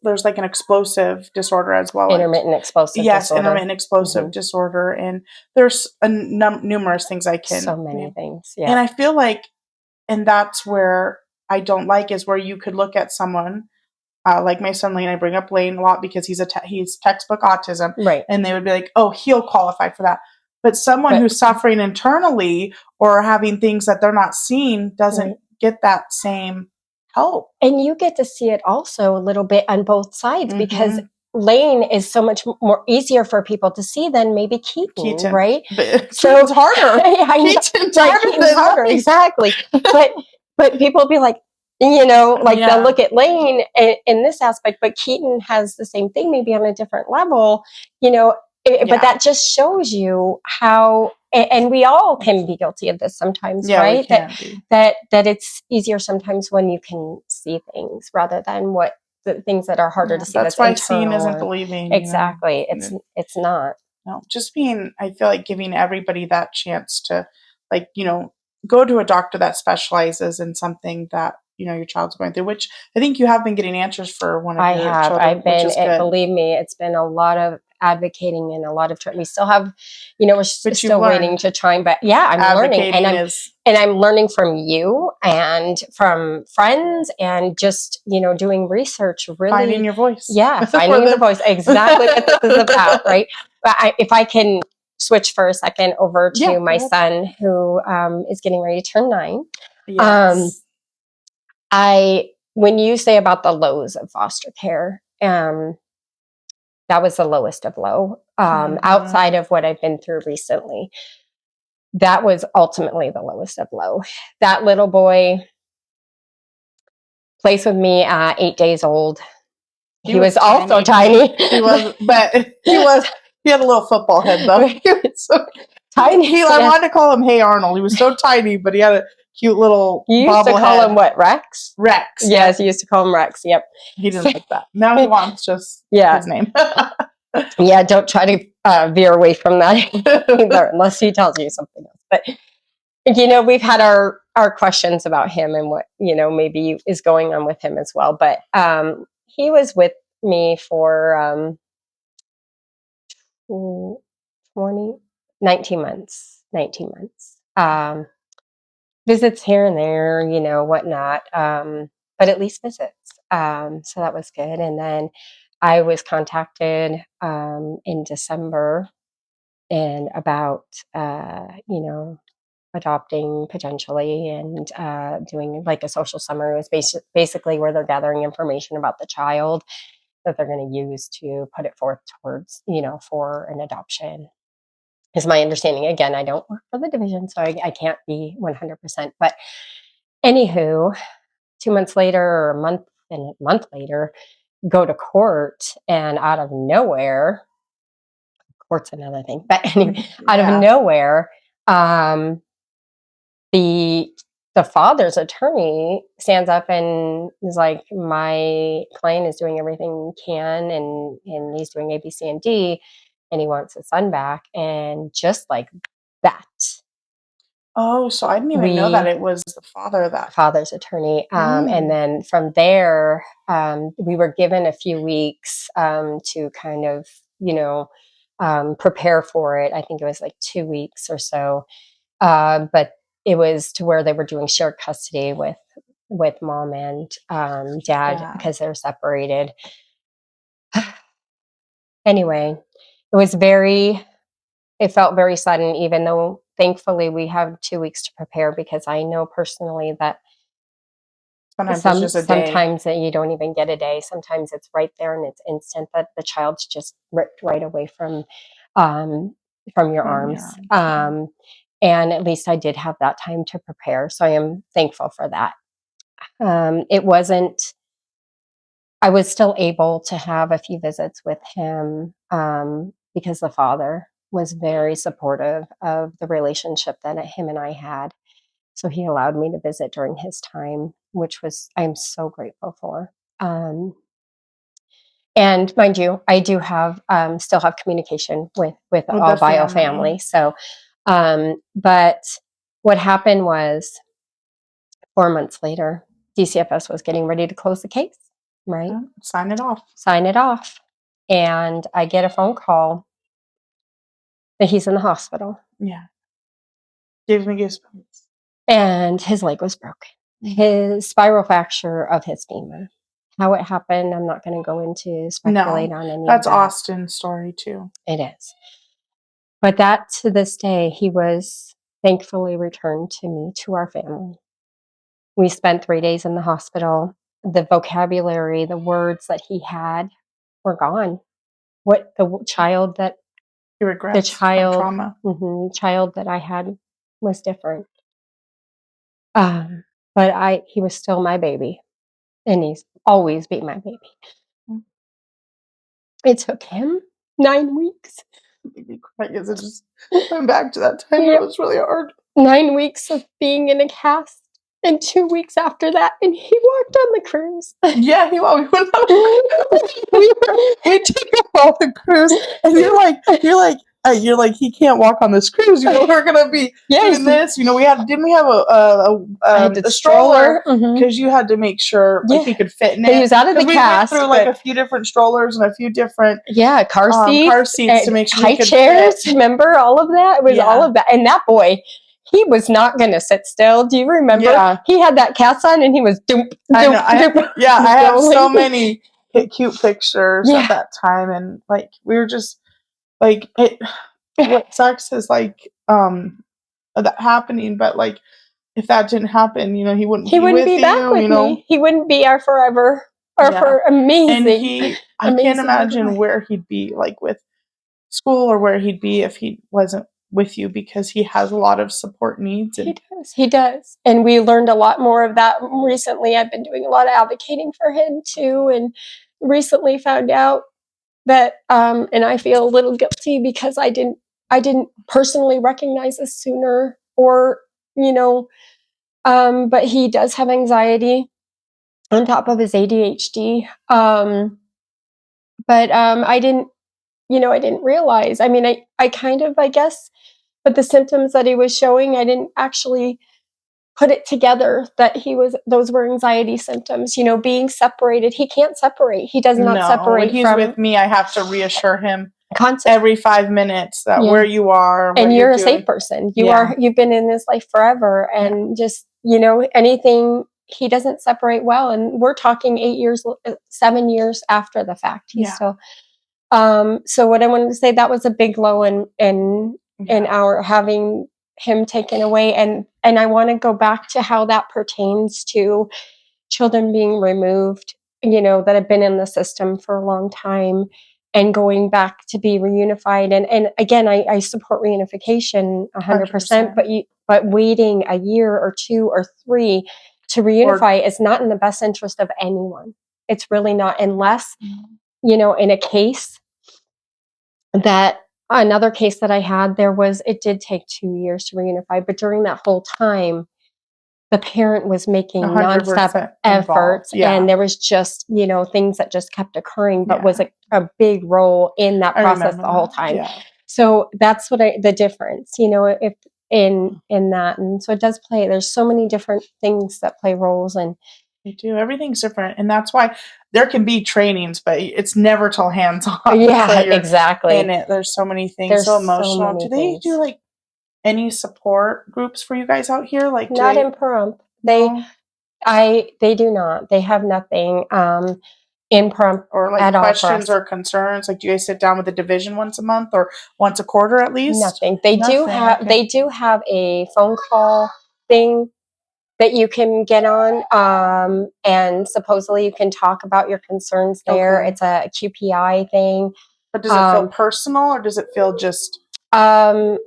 There's like an explosive disorder as well. Intermittent explosive disorder. Yes, intermittent explosive disorder. And there's numerous things I can. So many things, yeah. And I feel like, and that's where I don't like, is where you could look at someone like my son Lane. I bring up Lane a lot because he's textbook autism. Right. And they would be like, oh, he'll qualify for that. But someone who's suffering internally or having things that they're not seeing doesn't get that same help. And you get to see it also a little bit on both sides, because Lane is so much more easier for people to see than maybe Keaton. Right? So it's harder. Keaton's harder. Exactly. But people be like, they'll look at Lane in this aspect, but Keaton has the same thing, maybe on a different level, but that just shows you how, and we all can be guilty of this sometimes, right? That it's easier sometimes when you can see things rather than the things that are harder to see. That's why seeing isn't believing. Exactly. It's not. No, just I feel like giving everybody that chance to, go to a doctor that specializes in something that your child's going through, which I think you have been getting answers for one of your children. I've been, believe me, it's been a lot of advocating and a lot of we still have, we're still waiting to try, but I'm learning, and I'm learning from you and from friends, and just, doing research, really finding your voice. Yeah. Finding the voice. Exactly what this is about. Right. But if I can switch for a second over to my son, who is getting ready to turn 9. Yes. When you say about the lows of foster care, that was the lowest of low. Outside of what I've been through recently, that was ultimately the lowest of low. That little boy placed with me at 8 days old. He was also tiny. He was, but he had a little football head though. He was so tiny. I wanted to call him Hey Arnold. He was so tiny, but he had cute little You used to call him what, Rex? Rex. Yes, you used to call him Rex. Yep. He didn't like that. Now he wants just his name. Yeah, don't try to veer away from that either, unless he tells you something else. But we've had our questions about him and what maybe is going on with him as well. But he was with me for 20, 19 months. 19 months. Visits here and there, whatnot. But at least visits. So that was good. And then I was contacted in December and about adopting potentially and doing like a social summer. It was basically where they're gathering information about the child that they're going to use to put it forth towards for an adoption, is my understanding. Again, I don't work for the division, so I can't be 100%. But anywho, 2 months later or a month later, go to court, and out of nowhere, court's another thing, but anyway, out of nowhere, the father's attorney stands up and is like, my client is doing everything he can, and he's doing A, B, C, and D, and he wants his son back. And just like that. Oh, so I didn't even know that it was the father's attorney. And then from there, we were given a few weeks to kind of, prepare for it. I think it was like 2 weeks or so. But it was to where they were doing shared custody with mom and dad because they're separated. Anyway, it felt very sudden, even though thankfully we have 2 weeks to prepare, because I know personally that sometimes that you don't even get a day. Sometimes it's right there and it's instant, that the child's just ripped right away from your arms. And at least I did have that time to prepare. So I am thankful for that. I was still able to have a few visits with him because the father was very supportive of the relationship that him and I had. So he allowed me to visit during his time, which I'm so grateful for. And mind you, I do still have communication with all bio family. So, but what happened was 4 months later, DCFS was getting ready to close the case, right? Sign it off. And I get a phone call that he's in the hospital. Yeah. Gives me goosebumps. And his leg was broken. His spiral fracture of his femur. How it happened, I'm not going to go into speculate on any of that. That's Austin's story too. It is. But that, to this day, he was thankfully returned to me, to our family. We spent 3 days in the hospital. The vocabulary, the words that he had were gone. What the child that he regrets, the trauma. Child that I had was different. But he was still my baby, and he's always been my baby. It took him 9 weeks. I guess it just went back to that time. It was really hard. 9 weeks of being in a cast, and 2 weeks after that, and he walked on the cruise. Yeah, we went on. We took him on the cruise, and you're like, he can't walk on this cruise. We're gonna be doing this. Didn't we have a stroller? Because you had to make sure he could fit in it. He was out of the cast. We went through a few different strollers and a few different car seats to make sure high chairs. Fit. Remember all of that? It was all of that, and that boy. He was not going to sit still. Do you remember? Yeah. He had that cast on, and he was I have so many cute pictures at that time, and we were just what sucks is that happening, but if that didn't happen, he wouldn't be back with me. He wouldn't be our forever, for amazing. And I can't imagine where he'd be with school, or where he'd be if he wasn't with you, because he has a lot of support needs. He does. And we learned a lot more of that recently. I've been doing a lot of advocating for him too, and recently found out that and I feel a little guilty because I didn't personally recognize this sooner, or But he does have anxiety on top of his ADHD. But I didn't, I didn't realize. I mean, I kind of, I guess, but the symptoms that he was showing, I didn't actually put it together that those were anxiety symptoms. Being separated, he can't separate. He does not No, when separate he's from with me, I have to reassure him concept. every 5 minutes that Yeah. where you are and what And you're you're a doing. safe person. Yeah. You've been in his life forever, and just anything. He doesn't separate well, and we're talking 7 years after the fact. He's still. So what I wanted to say, that was a big low in our having him taken away, and I want to go back to how that pertains to children being removed, that have been in the system for a long time and going back to be reunified. And again, I support reunification 100%, 100%. but waiting a year or 2 or 3 to reunify is not in the best interest of anyone. It's really not, unless, in a case that another case that I had, it did take 2 years to reunify, but during that whole time, the parent was making nonstop 100% efforts, involved. Yeah. and there was just, things that just kept occurring, but Yeah. was a big role in that I process remember the whole that. time. Yeah. So that's the difference, if in that. And so it does play, there's so many different things that play roles, and They do. Everything's different. And that's why there can be trainings, but it's never till hands on. yeah, You're exactly. in it. There's so many things, There's so so emotional. many Do they things. do like any support groups for you guys out here? Like, Not in Pahrump. no? They do not. They have nothing in Pahrump Or like at all for questions us. or concerns? Like, do you guys sit down with the division once a month or once a quarter at least? Nothing. They do Nothing. have Okay. they do have a phone call thing that you can get on, and supposedly you can talk about your concerns there. Okay. It's a QPI thing. But does it feel personal or does it feel just?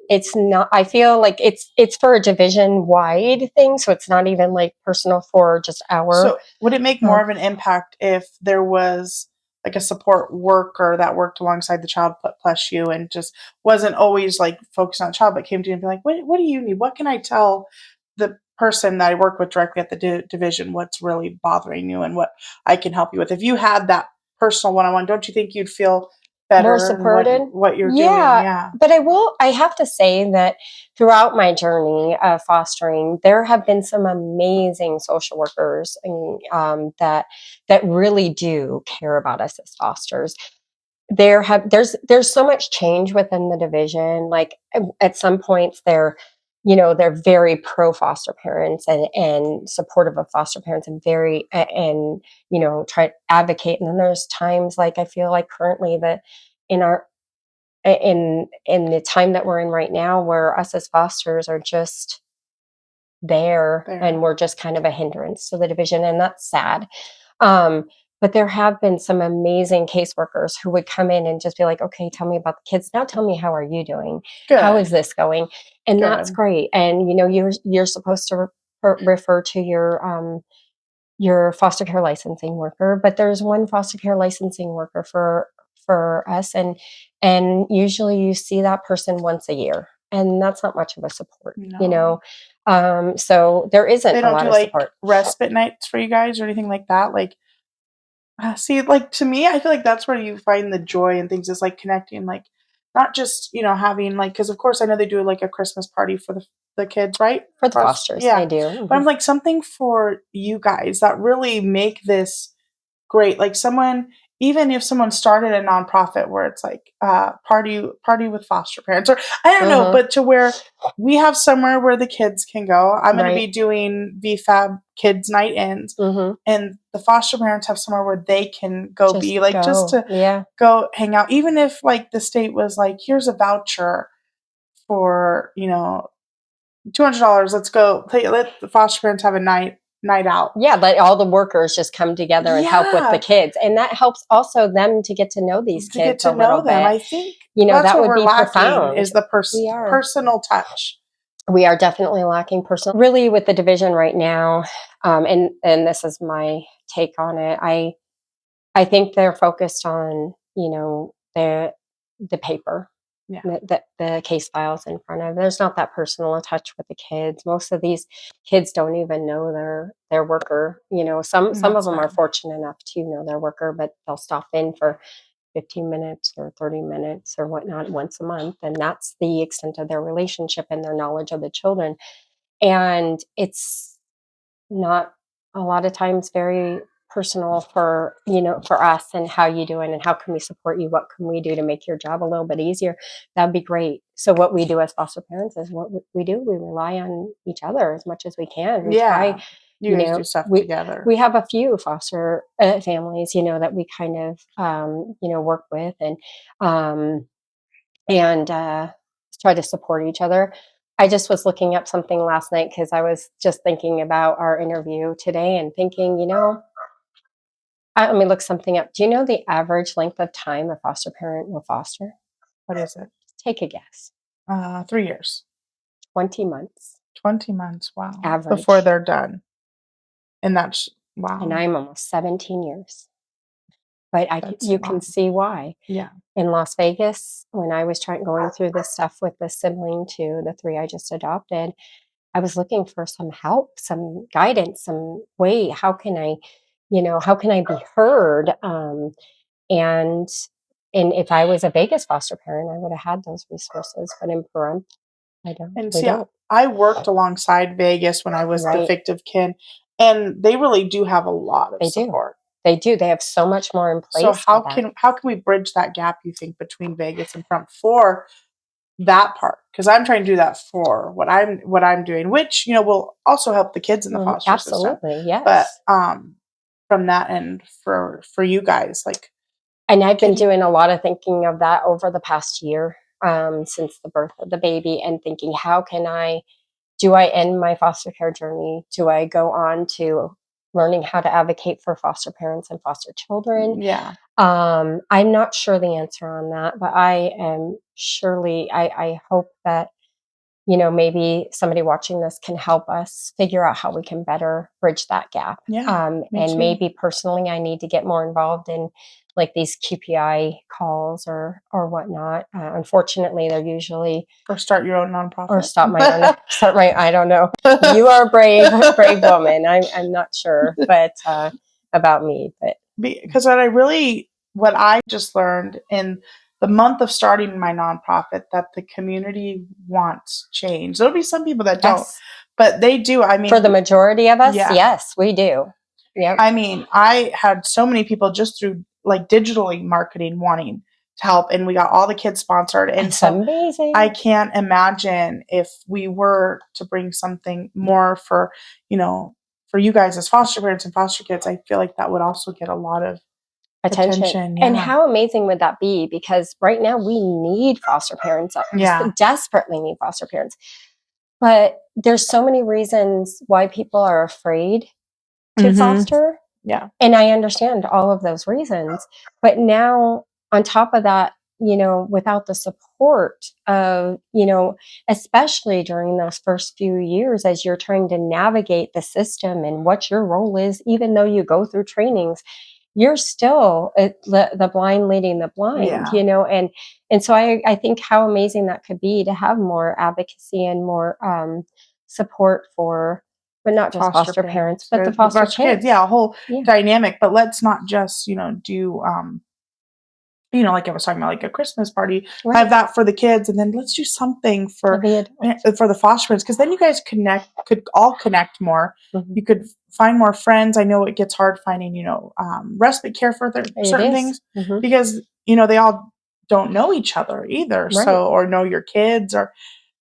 It's not. I feel like it's for a division wide thing, so it's not even like personal for just our. So would it make more of an impact if there was like a support worker that worked alongside the child plus you and just wasn't always like focused on the child, but came to you and be like, what do you need? What can I tell the person that I work with directly at the division what's really bothering you and what I can help you with? If you had that personal one-on-one, don't you think you'd feel More better in supported. what you're doing? Yeah, Yeah. but I have to say that throughout my journey of fostering, there have been some amazing social workers, and that really do care about us as fosters. There's so much change within the division. Like at some points they're very pro foster parents and supportive of foster parents, and very and try to advocate. And then there's times, like I feel like currently, that in our in the time that we're in right now, where us as fosters are just there, and we're just kind of a hindrance to the division, and that's sad. But there have been some amazing caseworkers who would come in and just be like, okay, tell me about the kids. Now tell me, how are you doing? Good. How is this going? And Good. that's great. And you're supposed to refer to your foster care licensing worker, but there's one foster care licensing worker for us, and usually you see that person once a year, and that's not much of a support. No. So there isn't They a don't lot do of like support. respite nights for you guys or anything like that. Like, see, like to me, I feel like that's where you find the joy and things, is like connecting, like not just having like, because of course I know they do like a Christmas party for the kids, right? For the fosters, Yeah, they do. but I'm like something for you guys that really make this great. Like someone, even if someone started a nonprofit where it's like party with foster parents, or I don't know, but to where we have somewhere where the kids can go. I'm going to be doing VFAB kids night ins, and the foster parents have somewhere where they can go be like, just to go hang out. Even if like the state was like, here's a voucher for $200, let's go let the foster parents have a night out. Yeah, let all the workers just come together and help with the kids, and that helps also them to get to know these to get kids to a little know them. bit. I think That that's what would we're be lacking, profound. is the We are. personal touch. We are definitely lacking personal. Really, with the division right now, and this is my take on it. I think they're focused on the paper. Yeah. the case files in front of. There's not that personal touch with the kids. Most of these kids don't even know their worker. Some of That's them are sad. fortunate enough to know their worker, but they'll stop in for 15 minutes or 30 minutes or whatnot once a month, and that's the extent of their relationship and their knowledge of the children. And it's not a lot of times very personal for us, and how you doing and how can we support you, what can we do to make your job a little bit easier. That'd be great. So what we do as foster parents is what we do, we rely on each other as much as we can. We try, Yeah. You guys do stuff we together. we have a few foster families, that we kind of work with, and try to support each other. I just was looking up something last night because I was just thinking about our interview today and thinking, let me look something up. Do you know the average length of time a foster parent will foster? What is it? Take a guess. 3 years. 20 months 20 months. Wow. Before average. they're done. And that's, And wow. I'm almost 17 years. But That's, you can wow. see why. Yeah. In Las Vegas, when I was going through this stuff with the sibling to the 3 I just adopted, I was looking for some help, some guidance, some way. How can I be heard? And and if I was a Vegas foster parent, I would have had those resources. But in Pahrump, I don't. And We see, don't. I worked alongside Vegas when I was the Right? fictive kin, and they really do have a lot of They do. support. They do. They have so much more in So place for that. how can we bridge that gap, you think, between Vegas and Front for that part? Because I'm trying to do that for what I'm doing, which will also help the kids in the foster system. Absolutely, But yes. from that end, for you guys, like, And I've been can you? doing a lot of thinking of that over the past year, since the birth of the baby, and thinking, do I end my foster care journey? Do I go on to learning how to advocate for foster parents and foster children? Yeah, I'm not sure the answer on that, but I am surely, I hope that, maybe somebody watching this can help us figure out how we can better bridge that gap. yeah, me And too. maybe personally, I need to get more involved in like these QPI calls or whatnot. Unfortunately, they're usually Or start your own or nonprofit. start my. I don't know. You are a brave woman. I'm not sure, but about me, but Because what I just learned in the month of starting my nonprofit, that the community wants change. There'll be some people that don't, yes, but they do. I for the mean, majority of us, yeah. yes, we do. Yep, I mean, I had so many people just through like digitally marketing wanting to help, and we got all the kids sponsored. And it's so I amazing. can't imagine if we were to bring something more you know, for you guys as foster parents and foster kids. I feel like that would also get a lot of Attention. attention. And Yeah. how amazing would that be? Because right now we need foster parents, Yeah. desperately need foster parents. But there's so many reasons why people are afraid to Mm-hmm. foster. Yeah. And I understand all of those reasons. But now, on top of that, without the support of, especially during those first few years as you're trying to navigate the system and what your role is, even though you go through trainings, you're still the blind leading the blind, Yeah. and so I think how amazing that could be to have more advocacy and more support for, but not just Foster foster parents, parents but or the the foster foster kids. kids. Yeah. A whole Yeah, dynamic. But let's not just, do like I was talking about, like a Christmas party, have right. that for the kids, and then let's do something For the adults. for the foster parents, because then you guys could all connect more. Mhm. You could find more friends. I know it gets hard finding, respite care for It certain is. things, Mhm. because they all don't know each other either, Right. so, or know your kids, or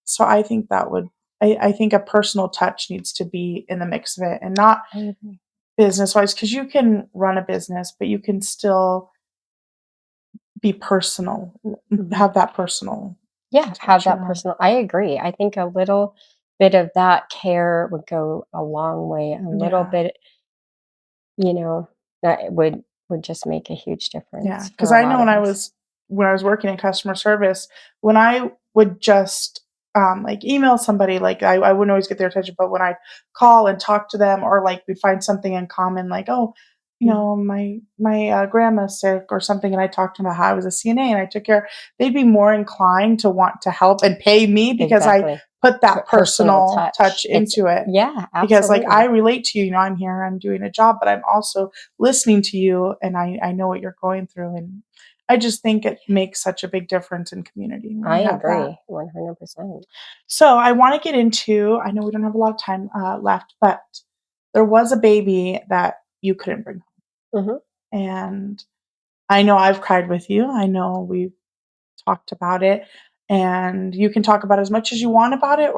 so. I think that would. I think a personal touch needs to be in the mix of it, and not I agree. business wise, because you can run a business, but you can still be personal, Mhm. have that personal Yeah, have touch, that personal. I agree. I think a little bit of that care would go a long way. A little Yeah, bit, you know, that would just make a huge yeah. difference Because for a I know lot of us. when I was working in customer service, when I would just like email somebody, like I wouldn't always get their attention, but when I call and talk to them, or like we find something in common, like, oh, my grandma's sick or something, and I talked to them about how I was a CNA and I took care, they'd be more inclined to want to help and pay me because I Exactly. put that Personal personal touch It's into it. yeah, Because like I absolutely. relate to you, I'm here, I'm doing a job, but I'm also listening to you and I know what you're going through. And I just think it makes such a big difference in community when I you have that. agree 100%. So I want to get into, I know we don't have a lot of time left, but there was a baby that you couldn't bring Hmm. home. And I know I've cried with you. I know we've talked about it. And you can talk about as much as you want about it.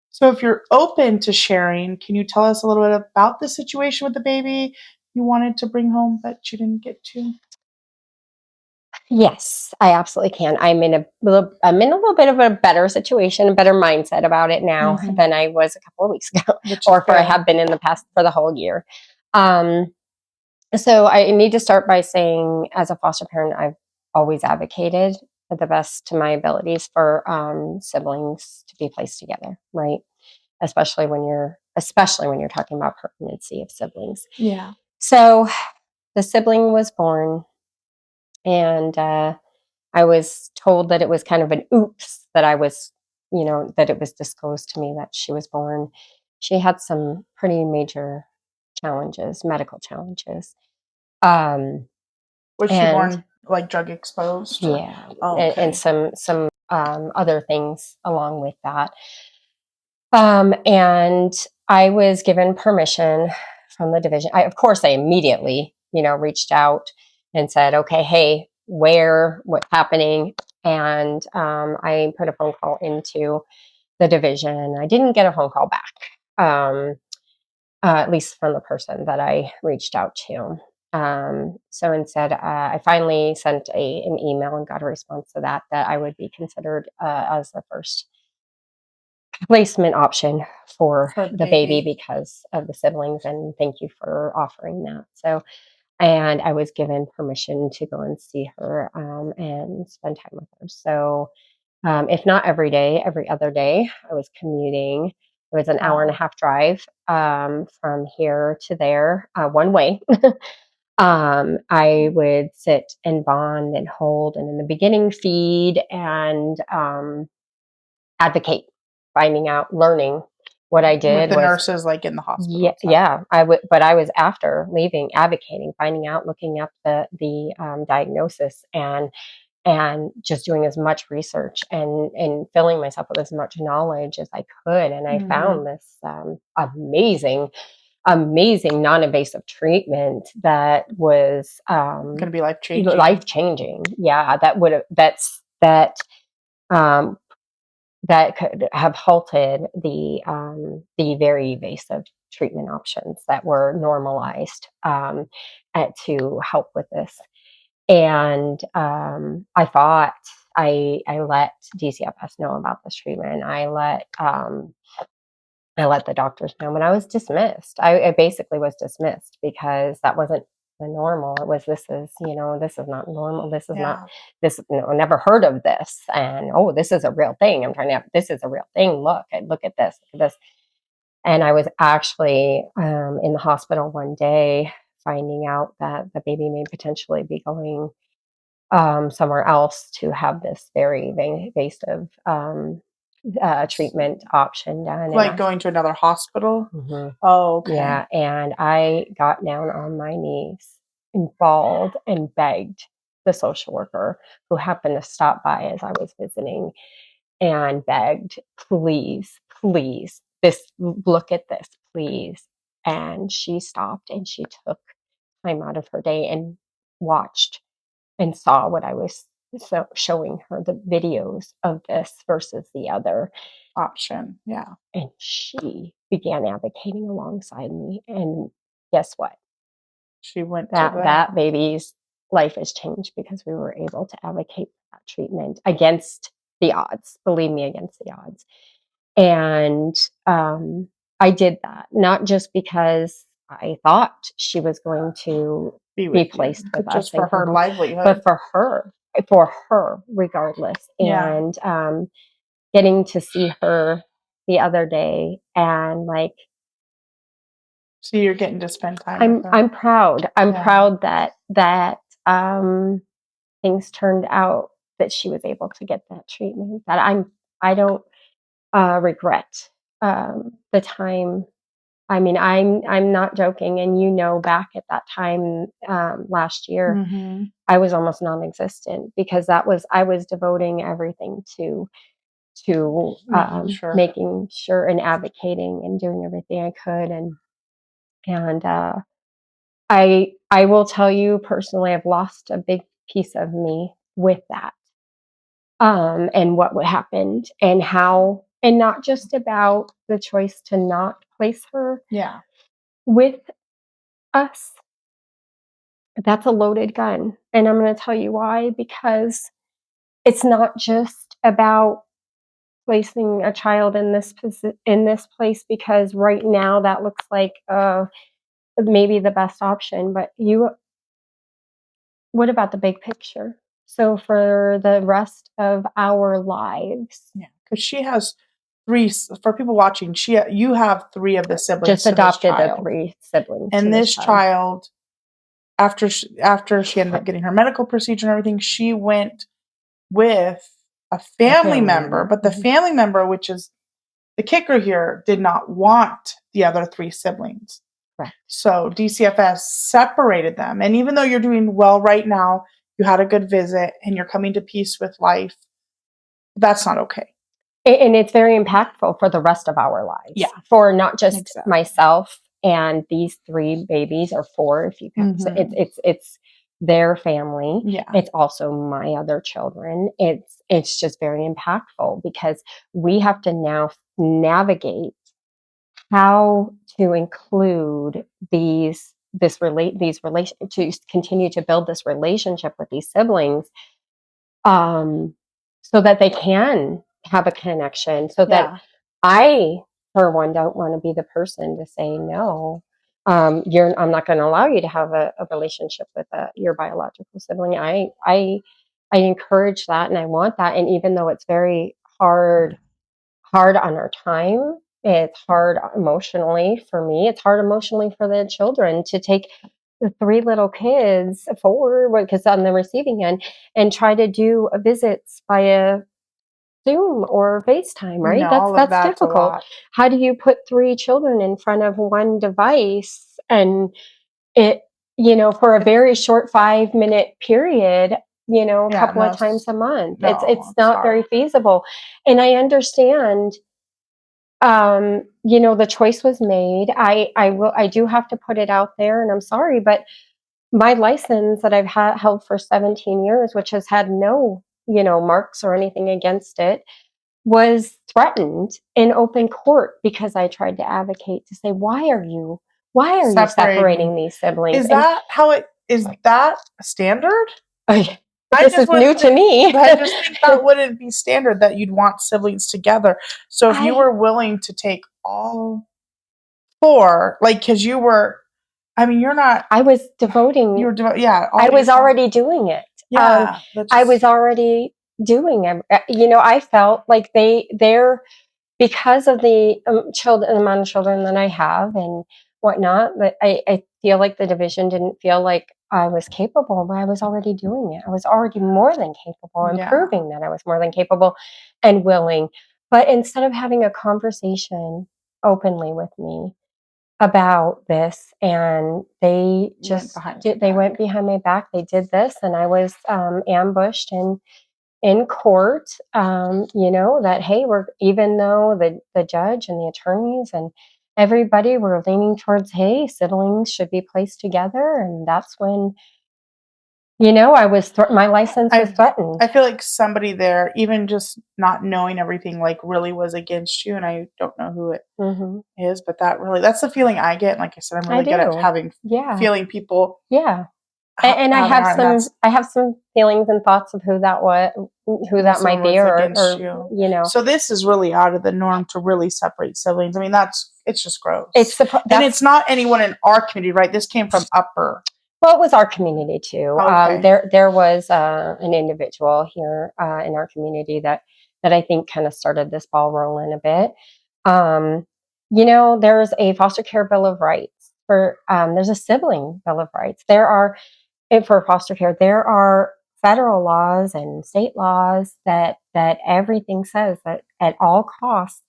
So if you're open to sharing, can you tell us a little bit about the situation with the baby you wanted to bring home but you didn't get to? Yes, I absolutely can. I'm in a little bit of a better situation, a better mindset about it now Hmm. than I was a couple of weeks ago, Which is or for I good. have been in the past for the whole year. Um, so I need to start by saying, as a foster parent, I've always advocated at the best to my abilities for siblings to be placed together, right? Especially when you're talking about permanency of siblings. Yeah. So the sibling was born, and I was told that it was kind of an oops that that it was disclosed to me that she was born. She had some pretty major challenges, medical challenges. Um, Was she and born like drug exposed or? yeah, Oh, and okay. some other things along with that. And I was given permission from the division. Of course, I immediately, reached out and said, okay, hey, what's happening? And I put a phone call into the division. I didn't get a phone call back, at least from the person that I reached out to. So instead, I finally sent an email and got a response to that I would be considered as the first placement option for For the the baby baby. because of the siblings, and thank you for offering that. So, and I was given permission to go and see her and spend time with her. So if not every day, every other day, I was commuting. It was an hour and a Wow. half drive from here to there, one way. I would sit and bond and hold, and in the beginning, feed and advocate, finding out, learning. What I With did the was, nurses like in the hospital yeah, itself. yeah, I would, but I was after leaving, advocating, finding out, looking up the diagnosis, and just doing as much research and filling myself with as much knowledge as I could. And I Hmm. found this amazing non-invasive treatment that was Gonna be life changing. life changing. Yeah, um, that could have halted the very evasive treatment options that were normalized to help with this. And I thought I let DCFS know about this treatment. I let the doctors know, and I was dismissed. I basically was dismissed because that wasn't the normal. It was, this is not normal. This is not Yeah. this. No, never heard of this. And oh, this is a real thing. I'm trying to. This is a real thing. Look at this. Look at this. And I was actually in the hospital one day, finding out that the baby may potentially be going somewhere else to have this very invasive treatment option done. And Like going to another hospital. Mhm. Oh, okay. Yeah, and I got down on my knees and bawled and begged the social worker who happened to stop by as I was visiting, and begged, please, please, look at this, please. And she stopped and she took time out of her day and watched and saw what I was showing her, the videos of this versus the other. Option. Yeah. And she began advocating alongside me. And guess what? She went to the That baby's life has changed because we were able to advocate for that treatment against the odds. Believe me, against the odds. And I did that not just because I thought she was going to be be with you, placed with but us just and for come her home, but livelihood. for her regardless. Yeah. And getting to see her the other day, and like So you're getting to spend time with her. I'm proud. I'm Yeah. proud that things turned out that she was able to get that treatment. That I don't regret the time. I mean, I'm not joking, and back at that time last year, Mm-hmm. I was almost non-existent because I was devoting everything to making sure and advocating and doing everything I could, and I will tell you personally, I've lost a big piece of me with that, and what would happen and how, and not just about the choice to not place her Yeah. with us. That's a loaded gun, and I'm going to tell you why. Because it's not just about placing a child in in this place, because right now that looks like maybe the best option. But what about the big picture? So for the rest of our lives, Yeah. Because she has three. For people watching, you have three of the siblings. just to this adopted the child. 3 siblings. And this child, after she ended up getting her medical procedure and everything, she went with a family member. But the family member, which is the kicker here, did not want the other 3 siblings. Right. So DCFS separated them. And even though you're doing well right now, you had a good visit and you're coming to peace with life, that's not okay. And it's very impactful for the rest of our lives. Yeah. For not just myself and these 3 babies, or 4 if you can. Mm-hmm. It's their family. Yeah. It's also my other children. It's just very impactful because we have to now navigate how to include these relation to continue to build this relationship with these siblings, so that they can have a connection, so that I, for one, don't want to be the person to say no. I'm not going to allow you to have a relationship with your biological sibling. I encourage that, and I want that. And even though it's very hard on our time, it's hard emotionally for me. It's hard emotionally for the children to take the 3 little kids, 4, because on the receiving end, and try to do visits via Zoom or FaceTime, right? No, That's difficult. How do you put 3 children in front of one device, and it, for a very short 5-minute period, a couple of times a month? It's not very feasible. And I understand, the choice was made. I do have to put it out there, and I'm sorry, but my license that I've held for 17 years, which has had no, marks or anything against it, was threatened in open court because I tried to advocate to say, why are you separating these siblings? Is that standard? This is new to me. I just think that wouldn't be standard, that you'd want siblings together. So if you were willing to take all 4, because you were, you're not. I was devoting. I was already doing it. Yeah. I was already doing it. I felt like they're, because of the amount of children that I have and whatnot, that I feel like the division didn't feel like I was capable, but I was already doing it. I was already more than capable, and proving that I was more than capable and willing. But instead of having a conversation openly with me about this, and they went behind my back. They did this, and I was ambushed in court, that, hey, even though the judge and the attorneys and everybody were leaning towards, hey, siblings should be placed together, and that's when, I was my license was threatened. I feel like somebody there, even just not knowing everything, really was against you, and I don't know who it is, but that's the feeling I get. And like I said, I'm really good at feeling people. Yeah. And I have some feelings and thoughts of who that might be, or So this is really out of the norm to really separate siblings. It's just gross. And it's not anyone in our community, right? This came from Upper. Well, it was our community too. Okay. There was an individual here in our community that I think kind of started this ball rolling a bit. There's a foster care bill of rights for there's a sibling bill of rights. There are for foster care. There are federal laws and state laws that everything says that at all costs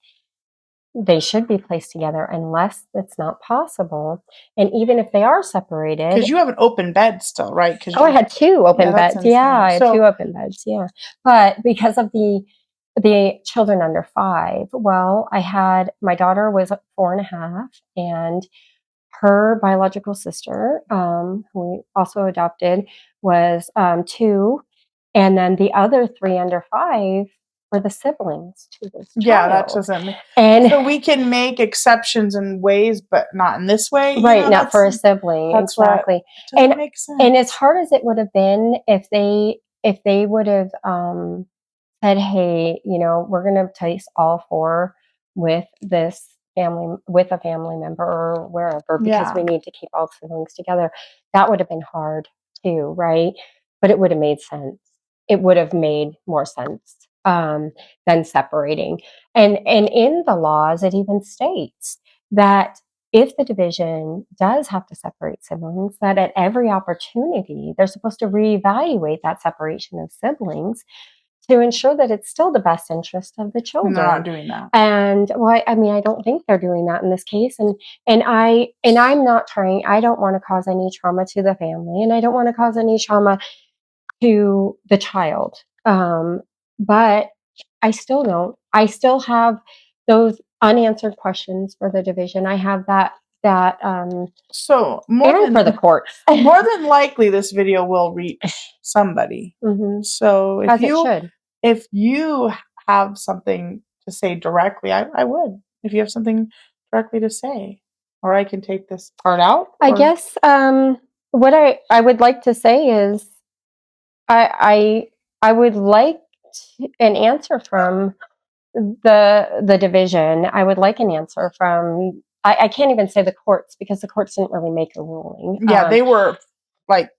they should be placed together unless it's not possible. And even if they are separated, because you have an open bed still, right? Oh, I had two open beds. insane. Yeah, I had two open beds. Yeah, but because of the children under 5, well, I had my daughter was 4.5, and her biological sister, who we also adopted, was 2, and then the other 3 under 5 were the siblings to this Yeah, that child. doesn't make And so we can make exceptions in ways, but not in this way. You right, know, not for a sibling, that's exactly. what doesn't make sense. And as hard as it would have been if they would have said, hey, we're going to place all 4 with this family, with a family member or wherever, because we need to keep all siblings together. That would have been hard too, right? But it would have made sense. It would have made more sense than separating. And in the laws, it even states that if the division does have to separate siblings, that at every opportunity, they're supposed to reevaluate that separation of siblings to ensure that it's still the best interest of the children. And they're not doing that. And well, I mean, I don't think they're doing that in this case. And I'm not trying. I don't want to cause any trauma to the family, and I don't want to cause any trauma to the child. But I still don't. I still have those unanswered questions for the division. I have that. So and for the courts. More than likely, this video will reach somebody. Mm-hmm. So As it should. If you have something to say directly, I would. If you have something directly to say, or I can take this part out. I guess what I would like to say is I would like an answer from the division. I would like an answer from I can't even say the courts, because the courts didn't really make a ruling. Yeah, they were like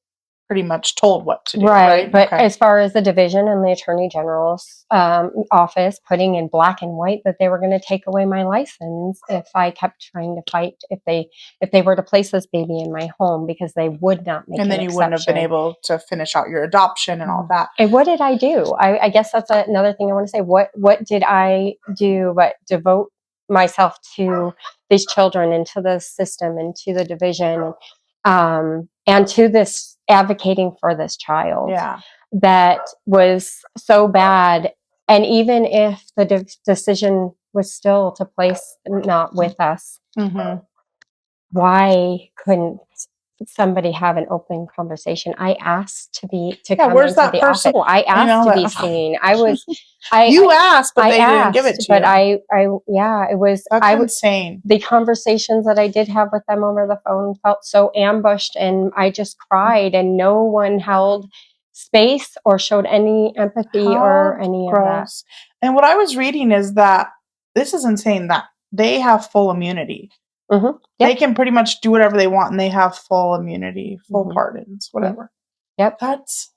pretty much told what to do. Right. But as far as the division and the attorney general's office putting in black and white that they were going to take away my license if I kept trying to fight, if they were to place this baby in my home, because they would not make an exception. And then you wouldn't have been able to finish out your adoption and all that. And what did I do? I guess that's another thing I want to say. What did I do but devote myself to these children and to the system and to the division, and to this advocating for this child that was so bad. And even if the decision was still to place not with us, why couldn't somebody have an open conversation? I asked to come into the office. I asked to be seen. You asked, but they didn't give it to you. It was. That's insane. The conversations that I did have with them over the phone felt so ambushed, and I just cried, and no one held space or showed any empathy or any of that. And what I was reading is that this is insane, that they have full immunity. Yep. They can pretty much do whatever they want, and they have full immunity, full pardons, whatever. Yep. That's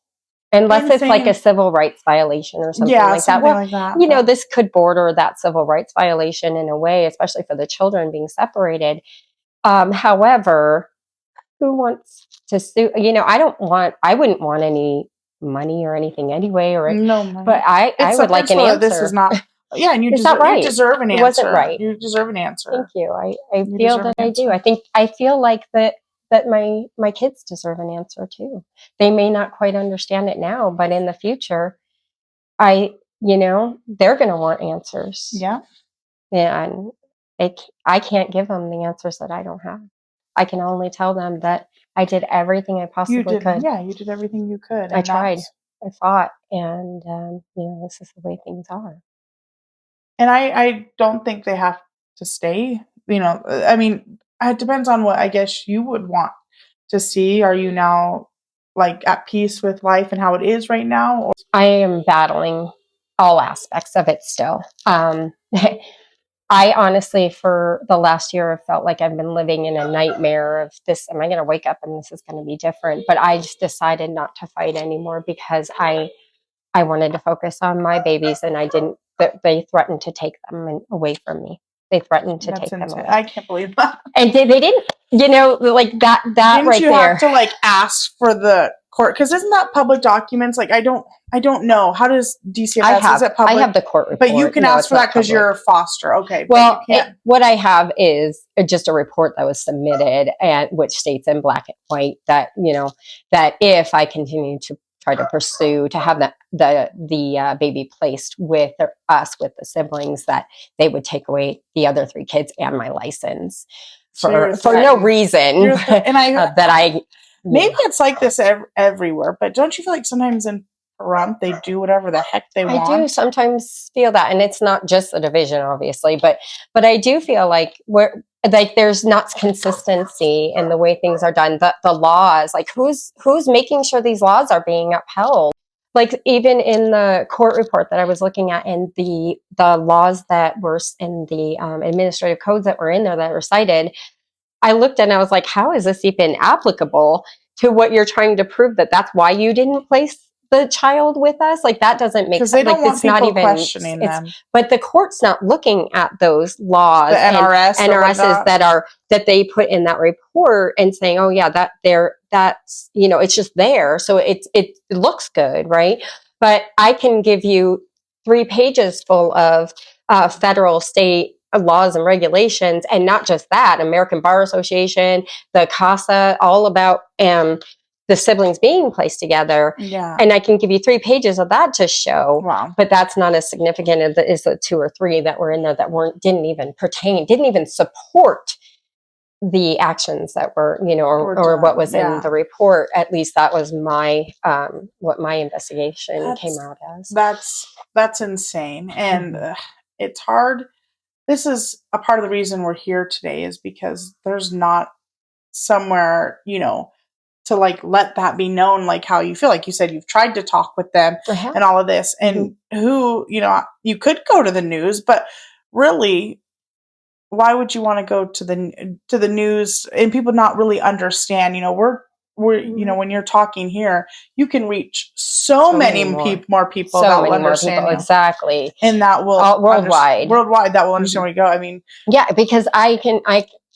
unless insane. It's like a civil rights violation or something like that. Well, like that, this could border that civil rights violation in a way, especially for the children being separated. However, who wants to sue? I wouldn't want any money or anything anyway, no money. But I would like an answer. This is not. Yeah, and you deserve an answer. It wasn't right. You deserve an answer. Thank you. I feel that I do. I feel like that my kids deserve an answer too. They may not quite understand it now, but in the future, they're going to want answers. Yeah. And I can't give them the answers that I don't have. I can only tell them that I did everything I possibly could. Yeah, you did everything you could. I tried. I fought. And, this is the way things are. And I don't think they have to stay. I mean, it depends on what I guess you would want to see. Are you now like at peace with life and how it is right now? Or? I am battling all aspects of it still. I honestly, for the last year, have felt like I've been living in a nightmare of this. Am I going to wake up and this is going to be different? But I just decided not to fight anymore, because I wanted to focus on my babies, and I didn't. They threatened to take them away from me. They threatened to That's take them insane. away. I can't believe that. And they didn't, like that Didn't right you there. have to like ask for the court? Because isn't that public documents? Like I don't know. How does DCFS? Is it public? I have the court report. But you can ask for that because you're a foster. Okay. Well, but you can't. what I have is just a report that was submitted, and which states in black and white that that if I continue to try to pursue to have the baby placed with us with the siblings, that they would take away the other 3 kids and my license for no reason. Maybe it's like this everywhere, but don't you feel like sometimes in Pahrump they do whatever the heck they want? I do sometimes feel that, and it's not just the division, obviously, but I do feel like there's not consistency in the way things are done. The laws, like who's making sure these laws are being upheld? Like even in the court report that I was looking at, and the laws that were in the administrative codes that were in there that were cited, I looked and I was like, how is this even applicable to what you're trying to prove, that's why you didn't place the child with us? Like that doesn't make sense. They don't want people questioning them. But the court's not looking at those laws, the NRSs that they put in that report and saying, oh yeah, that's it's just there, so it looks good, right? But I can give you 3 pages full of federal, state laws and regulations, and not just that, American Bar Association, the CASA, all about the siblings being placed together. Yeah. And I can give you 3 pages of that to show. Wow. But that's not as significant as the 2 or 3 that were in there that didn't even support the actions that were, or what was in the report. At least that was my what my investigation came out as. That's insane. And it's hard. This is a part of the reason we're here today, is because there's not somewhere, to like let that be known, like how you feel. Like you said, you've tried to talk with them and all of this, and who, you could go to the news, but really, why would you want to go to the news and people not really understand? We're when you're talking here, you can reach so many more people that will understand you. Exactly. And that will worldwide that will understand where you go. I mean, yeah, because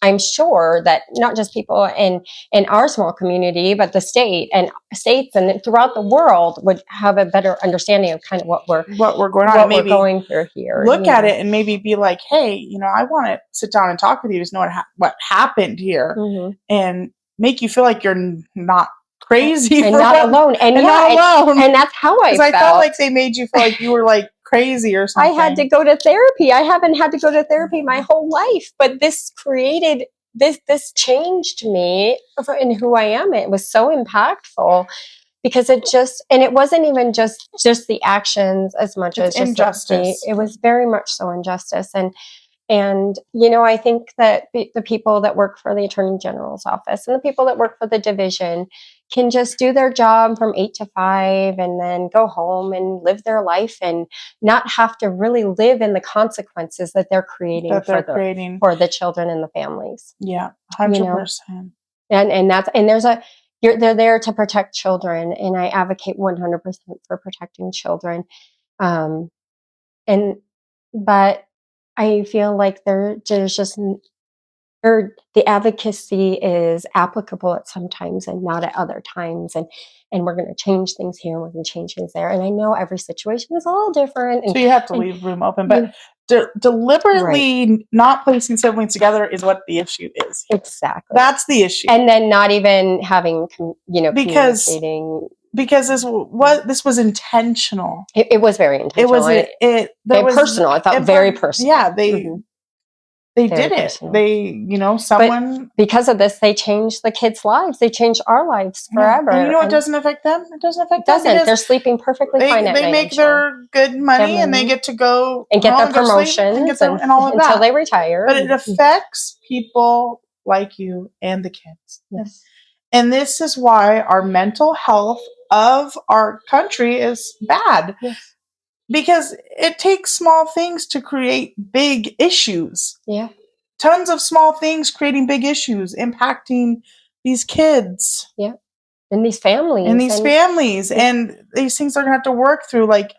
I'm sure that not just people in our small community, but the states and throughout the world would have a better understanding of kind of what we're going on, we're going through here. Look at it and maybe be like, hey, I want to sit down and talk with you to know what happened here, and make you feel like you're not crazy and not alone, and not alone. And that's how I felt. I felt like they made you feel like you were like crazy or something. I had to go to therapy. I haven't had to go to therapy my whole life, but this created this changed me in who I am. It was so impactful because it wasn't even just the actions as much as injustice. It was very much so injustice. And I think that the people that work for the Attorney General's office and the people that work for the division can just do their job from 8 to 5 and then go home and live their life and not have to really live in the consequences that they're creating for the children and the families. Yeah, 100%. They're there to protect children, and I advocate 100% for protecting children. But I feel like there's just the advocacy is applicable at some times and not at other times, and we're going to change things here, we're going to change things there, and I know every situation is a little different. So you have to leave room open, but deliberately not placing siblings together is what the issue is. Exactly, that's the issue, and then not even having communicating. Because this was intentional. It was very intentional. It was personal. I felt very personal. Yeah, they did personal. But because of this, they changed the kids' lives. They changed our lives forever. And it doesn't affect them. It doesn't affect them. They're sleeping perfectly fine at night. They make their good money and they get to go and get their promotions and all of that until they retire. But it affects people like you and the kids. Yes. And this is why our mental health of our country is bad. Yes. Because it takes small things to create big issues. Yeah. Tons of small things creating big issues, impacting these kids. Yeah. And these families. And these things they're going to have to work through. Like,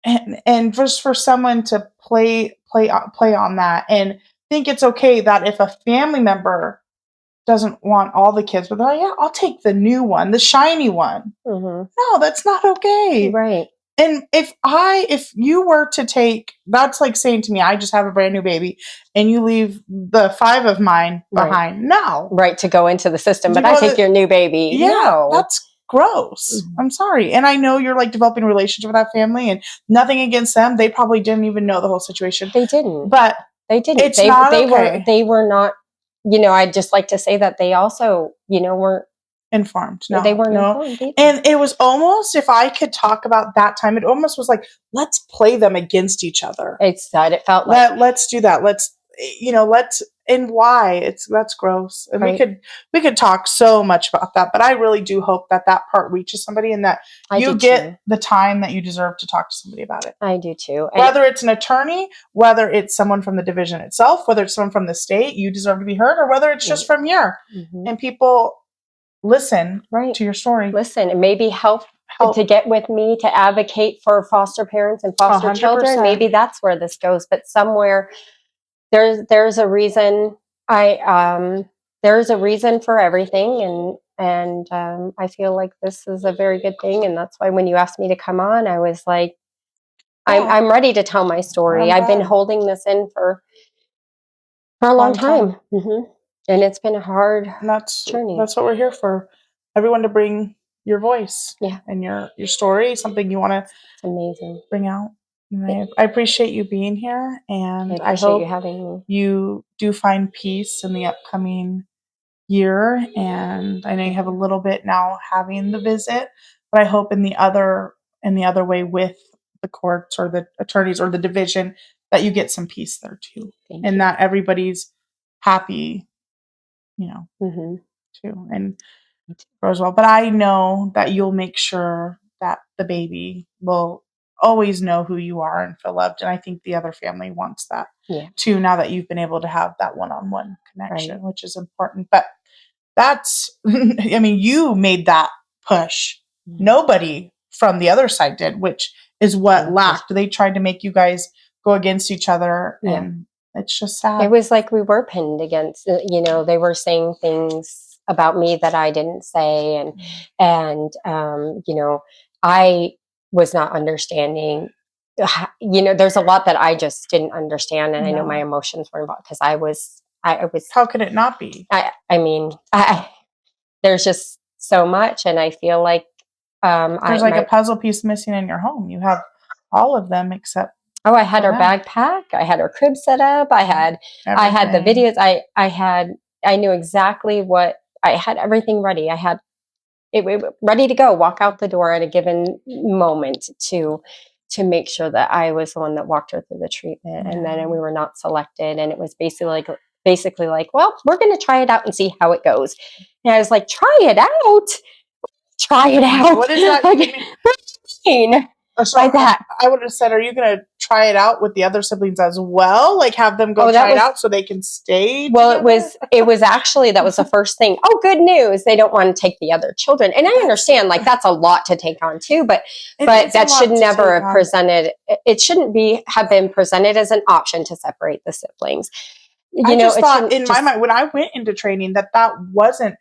and just for someone to play on that and think it's okay that if a family member doesn't want all the kids, but they're like, yeah, I'll take the new one, the shiny one. No, that's not okay. Right. And if you were to take, that's like saying to me, I just have a brand new baby and you leave the 5 of mine behind. Right. No. Right, to go into the system, but I take your new baby. Yeah, no. That's gross. I'm sorry. And I know you're like developing a relationship with that family and nothing against them. They probably didn't even know the whole situation. They didn't. But they didn't. It's not okay. They were not, I'd just like to say that they also, weren't informed. No, they weren't informed either. And it was almost, if I could talk about that time, it almost was like, let's play them against each other. It felt like, let's do that. Let's, and why that's gross. And right. we could talk so much about that, but I really do hope that part reaches somebody and that you get the time that you deserve to talk to somebody about it. I do too. Whether it's an attorney, whether it's someone from the division itself, whether it's someone from the state, you deserve to be heard, or whether it's just from here. And people listen to your story. Listen, and maybe help to get with me to advocate for foster parents and foster 100%. children. Maybe that's where this goes. But somewhere there's a reason. There's a reason for everything, and I feel like this is a very good thing. And that's why when you asked me to come on, I was like, I'm ready to tell my story. I've been holding this in for a long time. And it's been a hard journey. That's what we're here for. Everyone to bring your voice and your story, something you want to bring out. And I appreciate you being here, and I hope you having me. You do find peace in the upcoming year. And I know you have a little bit now having the visit, but I hope in the other way with the courts or the attorneys or the division that you get some peace there too. Thank and you. That everybody's happy, too, and grows well. But I know that you'll make sure that the baby will always know who you are and feel loved. And I think the other family wants that too, now that you've been able to have that one-on-one connection, which is important. But that's, you made that push. Nobody from the other side did, which is what lacked. They tried to make you guys go against each other, and it's just sad. It was like we were pinned against, they were saying things about me that I didn't say. And I was not understanding, there's a lot that I just didn't understand. And I know my emotions were involved because I was, how could it not be? There's just so much. And I feel like, there's a puzzle piece missing in your home. You have all of them except. Oh, I had our bag packed. I had our crib set up. I had the videos. I knew exactly I had everything ready. I had it ready to go, walk out the door at a given moment to make sure that I was the one that walked her through the treatment. And then we were not selected. And it was basically like, well, we're going to try it out and see how it goes. And I was like, try it out. What does that mean? Like that. I would have said, are you going to try it out with the other siblings as well? Like have them go try it out so they can stay together? It was actually, that was the first thing. Oh, good news. They don't want to take the other children. And I understand, like, that's a lot to take on too, but that should never have presented, it shouldn't have been presented as an option to separate the siblings. I just thought in my mind, when I went into training, that wasn't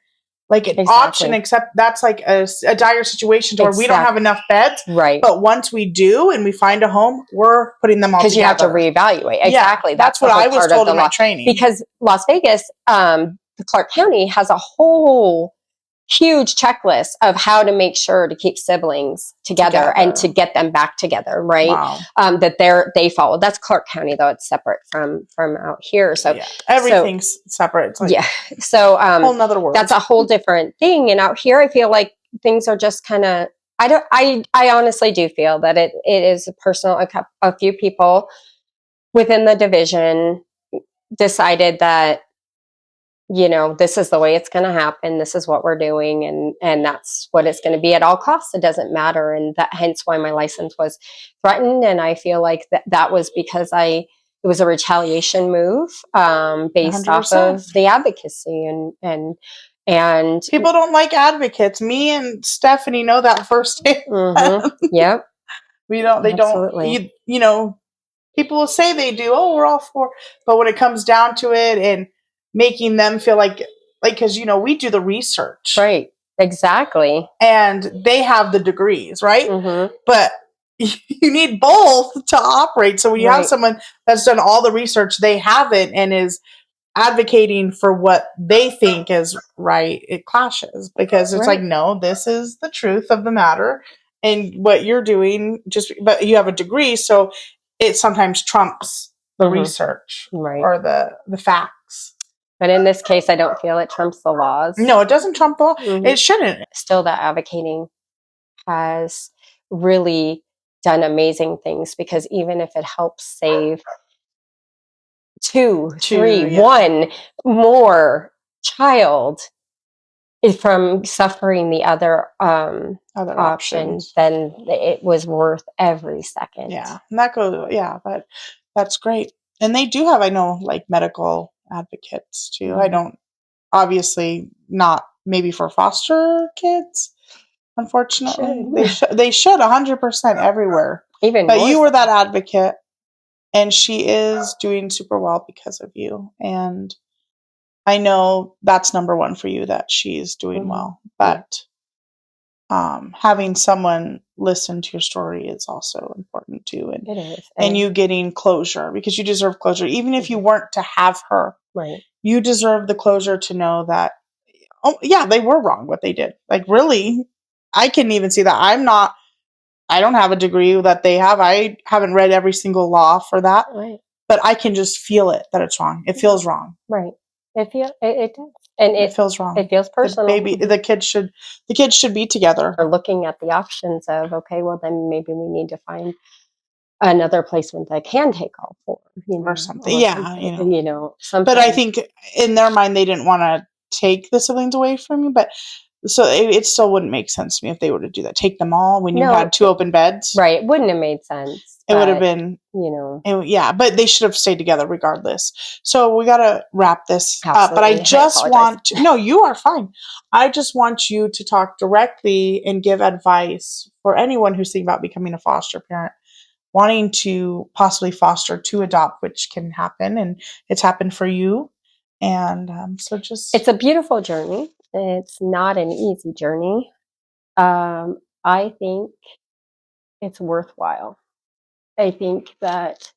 like an option, except that's like a dire situation where we don't have enough beds. Right. But once we do and we find a home, we're putting them all together. Because you have to reevaluate. Exactly. Yeah, that's what I was told in my training. Because Las Vegas, Clark County has a whole huge checklist of how to make sure to keep siblings together and to get them back together, right? Wow. That they follow. That's Clark County, though. It's separate from out here. So everything's separate. It's like so whole nother world. That's a whole different thing. And out here, I feel like things are just kind of. I honestly do feel that it is a personal. A few people within the division decided that, this is the way it's going to happen. This is what we're doing. And that's what it's going to be at all costs. It doesn't matter. And hence why my license was threatened. And I feel like that was because it was a retaliation move, based 100%. Off of the advocacy and people don't like advocates. Me and Stephanie know that firsthand. Yep. We don't. They don't. Absolutely. You know, people will say they do. Oh, we're all for. But when it comes down to it, and making them feel like because we do the research, Right. Exactly. and they have the degrees, right? Mm-hmm. But you need both to operate. So when you have someone that's done all the research, they haven't, and is advocating for what they think is right, it clashes because it's like, no, this is the truth of the matter, and what you're doing but you have a degree, so it sometimes trumps the research or the facts. But in this case, I don't feel it trumps the laws. No, it doesn't trump the law. It shouldn't. Still, that advocating has really done amazing things, because even if it helps save 2, 3, 1 more child from suffering the other option, then it was worth every second. Yeah, and that goes. Yeah, that's great. And they do have, I know, like medical advocates too. I don't, obviously not maybe for foster kids. Unfortunately, they should 100% everywhere. But you were that advocate, and she is doing super well because of you. And I know that's number one for you, that she's doing well. But having someone listen to your story is also important too. And it is. And you getting closure, because you deserve closure. Even if you weren't to have her, you deserve the closure to know that, oh yeah, they were wrong what they did. Like, really, I can even see that. I don't have a degree that they have. I haven't read every single law for that. But I can just feel it, that it's wrong. It feels wrong. It does. And it feels wrong. It feels personal. The kids should be together. Or looking at the options of, okay, well then maybe we need to find another placement that can take all 4, or something. Yeah, something. But I think in their mind they didn't want to take the siblings away from you, but so it still wouldn't make sense to me if they were to do that. Take them all when you had 2 open beds. Right. It wouldn't have made sense. It would have been, but they should have stayed together regardless. So we got to wrap this up. But I just no, you are fine. I just want you to talk directly and give advice for anyone who's thinking about becoming a foster parent, wanting to possibly foster to adopt, which can happen. And it's happened for you. And it's a beautiful journey. It's not an easy journey. I think it's worthwhile. I think that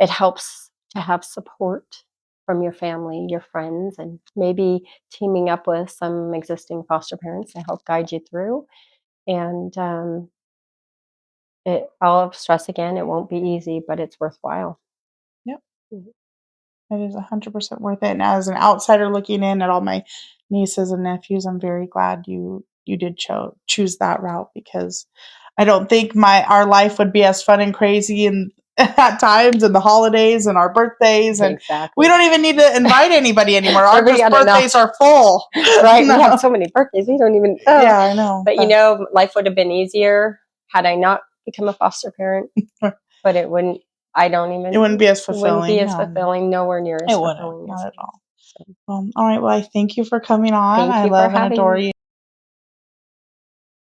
it helps to have support from your family, your friends, and maybe teaming up with some existing foster parents to help guide you through. And I'll stress again, it won't be easy, but it's worthwhile. Yep. It is 100% worth it. And as an outsider looking in at all my nieces and nephews, I'm very glad you did choose that route, because I don't think our life would be as fun and crazy and at times, and the holidays and our birthdays, and we don't even need to invite anybody anymore. Our birthdays are full. Right. No. We have so many birthdays. We don't even know. Yeah, I know. But life would have been easier had I not become a foster parent. But it wouldn't. It wouldn't be as fulfilling. It wouldn't be as fulfilling. Nowhere near as fulfilling. Not at all. All right. Well, I thank you for coming on. I love and adore you.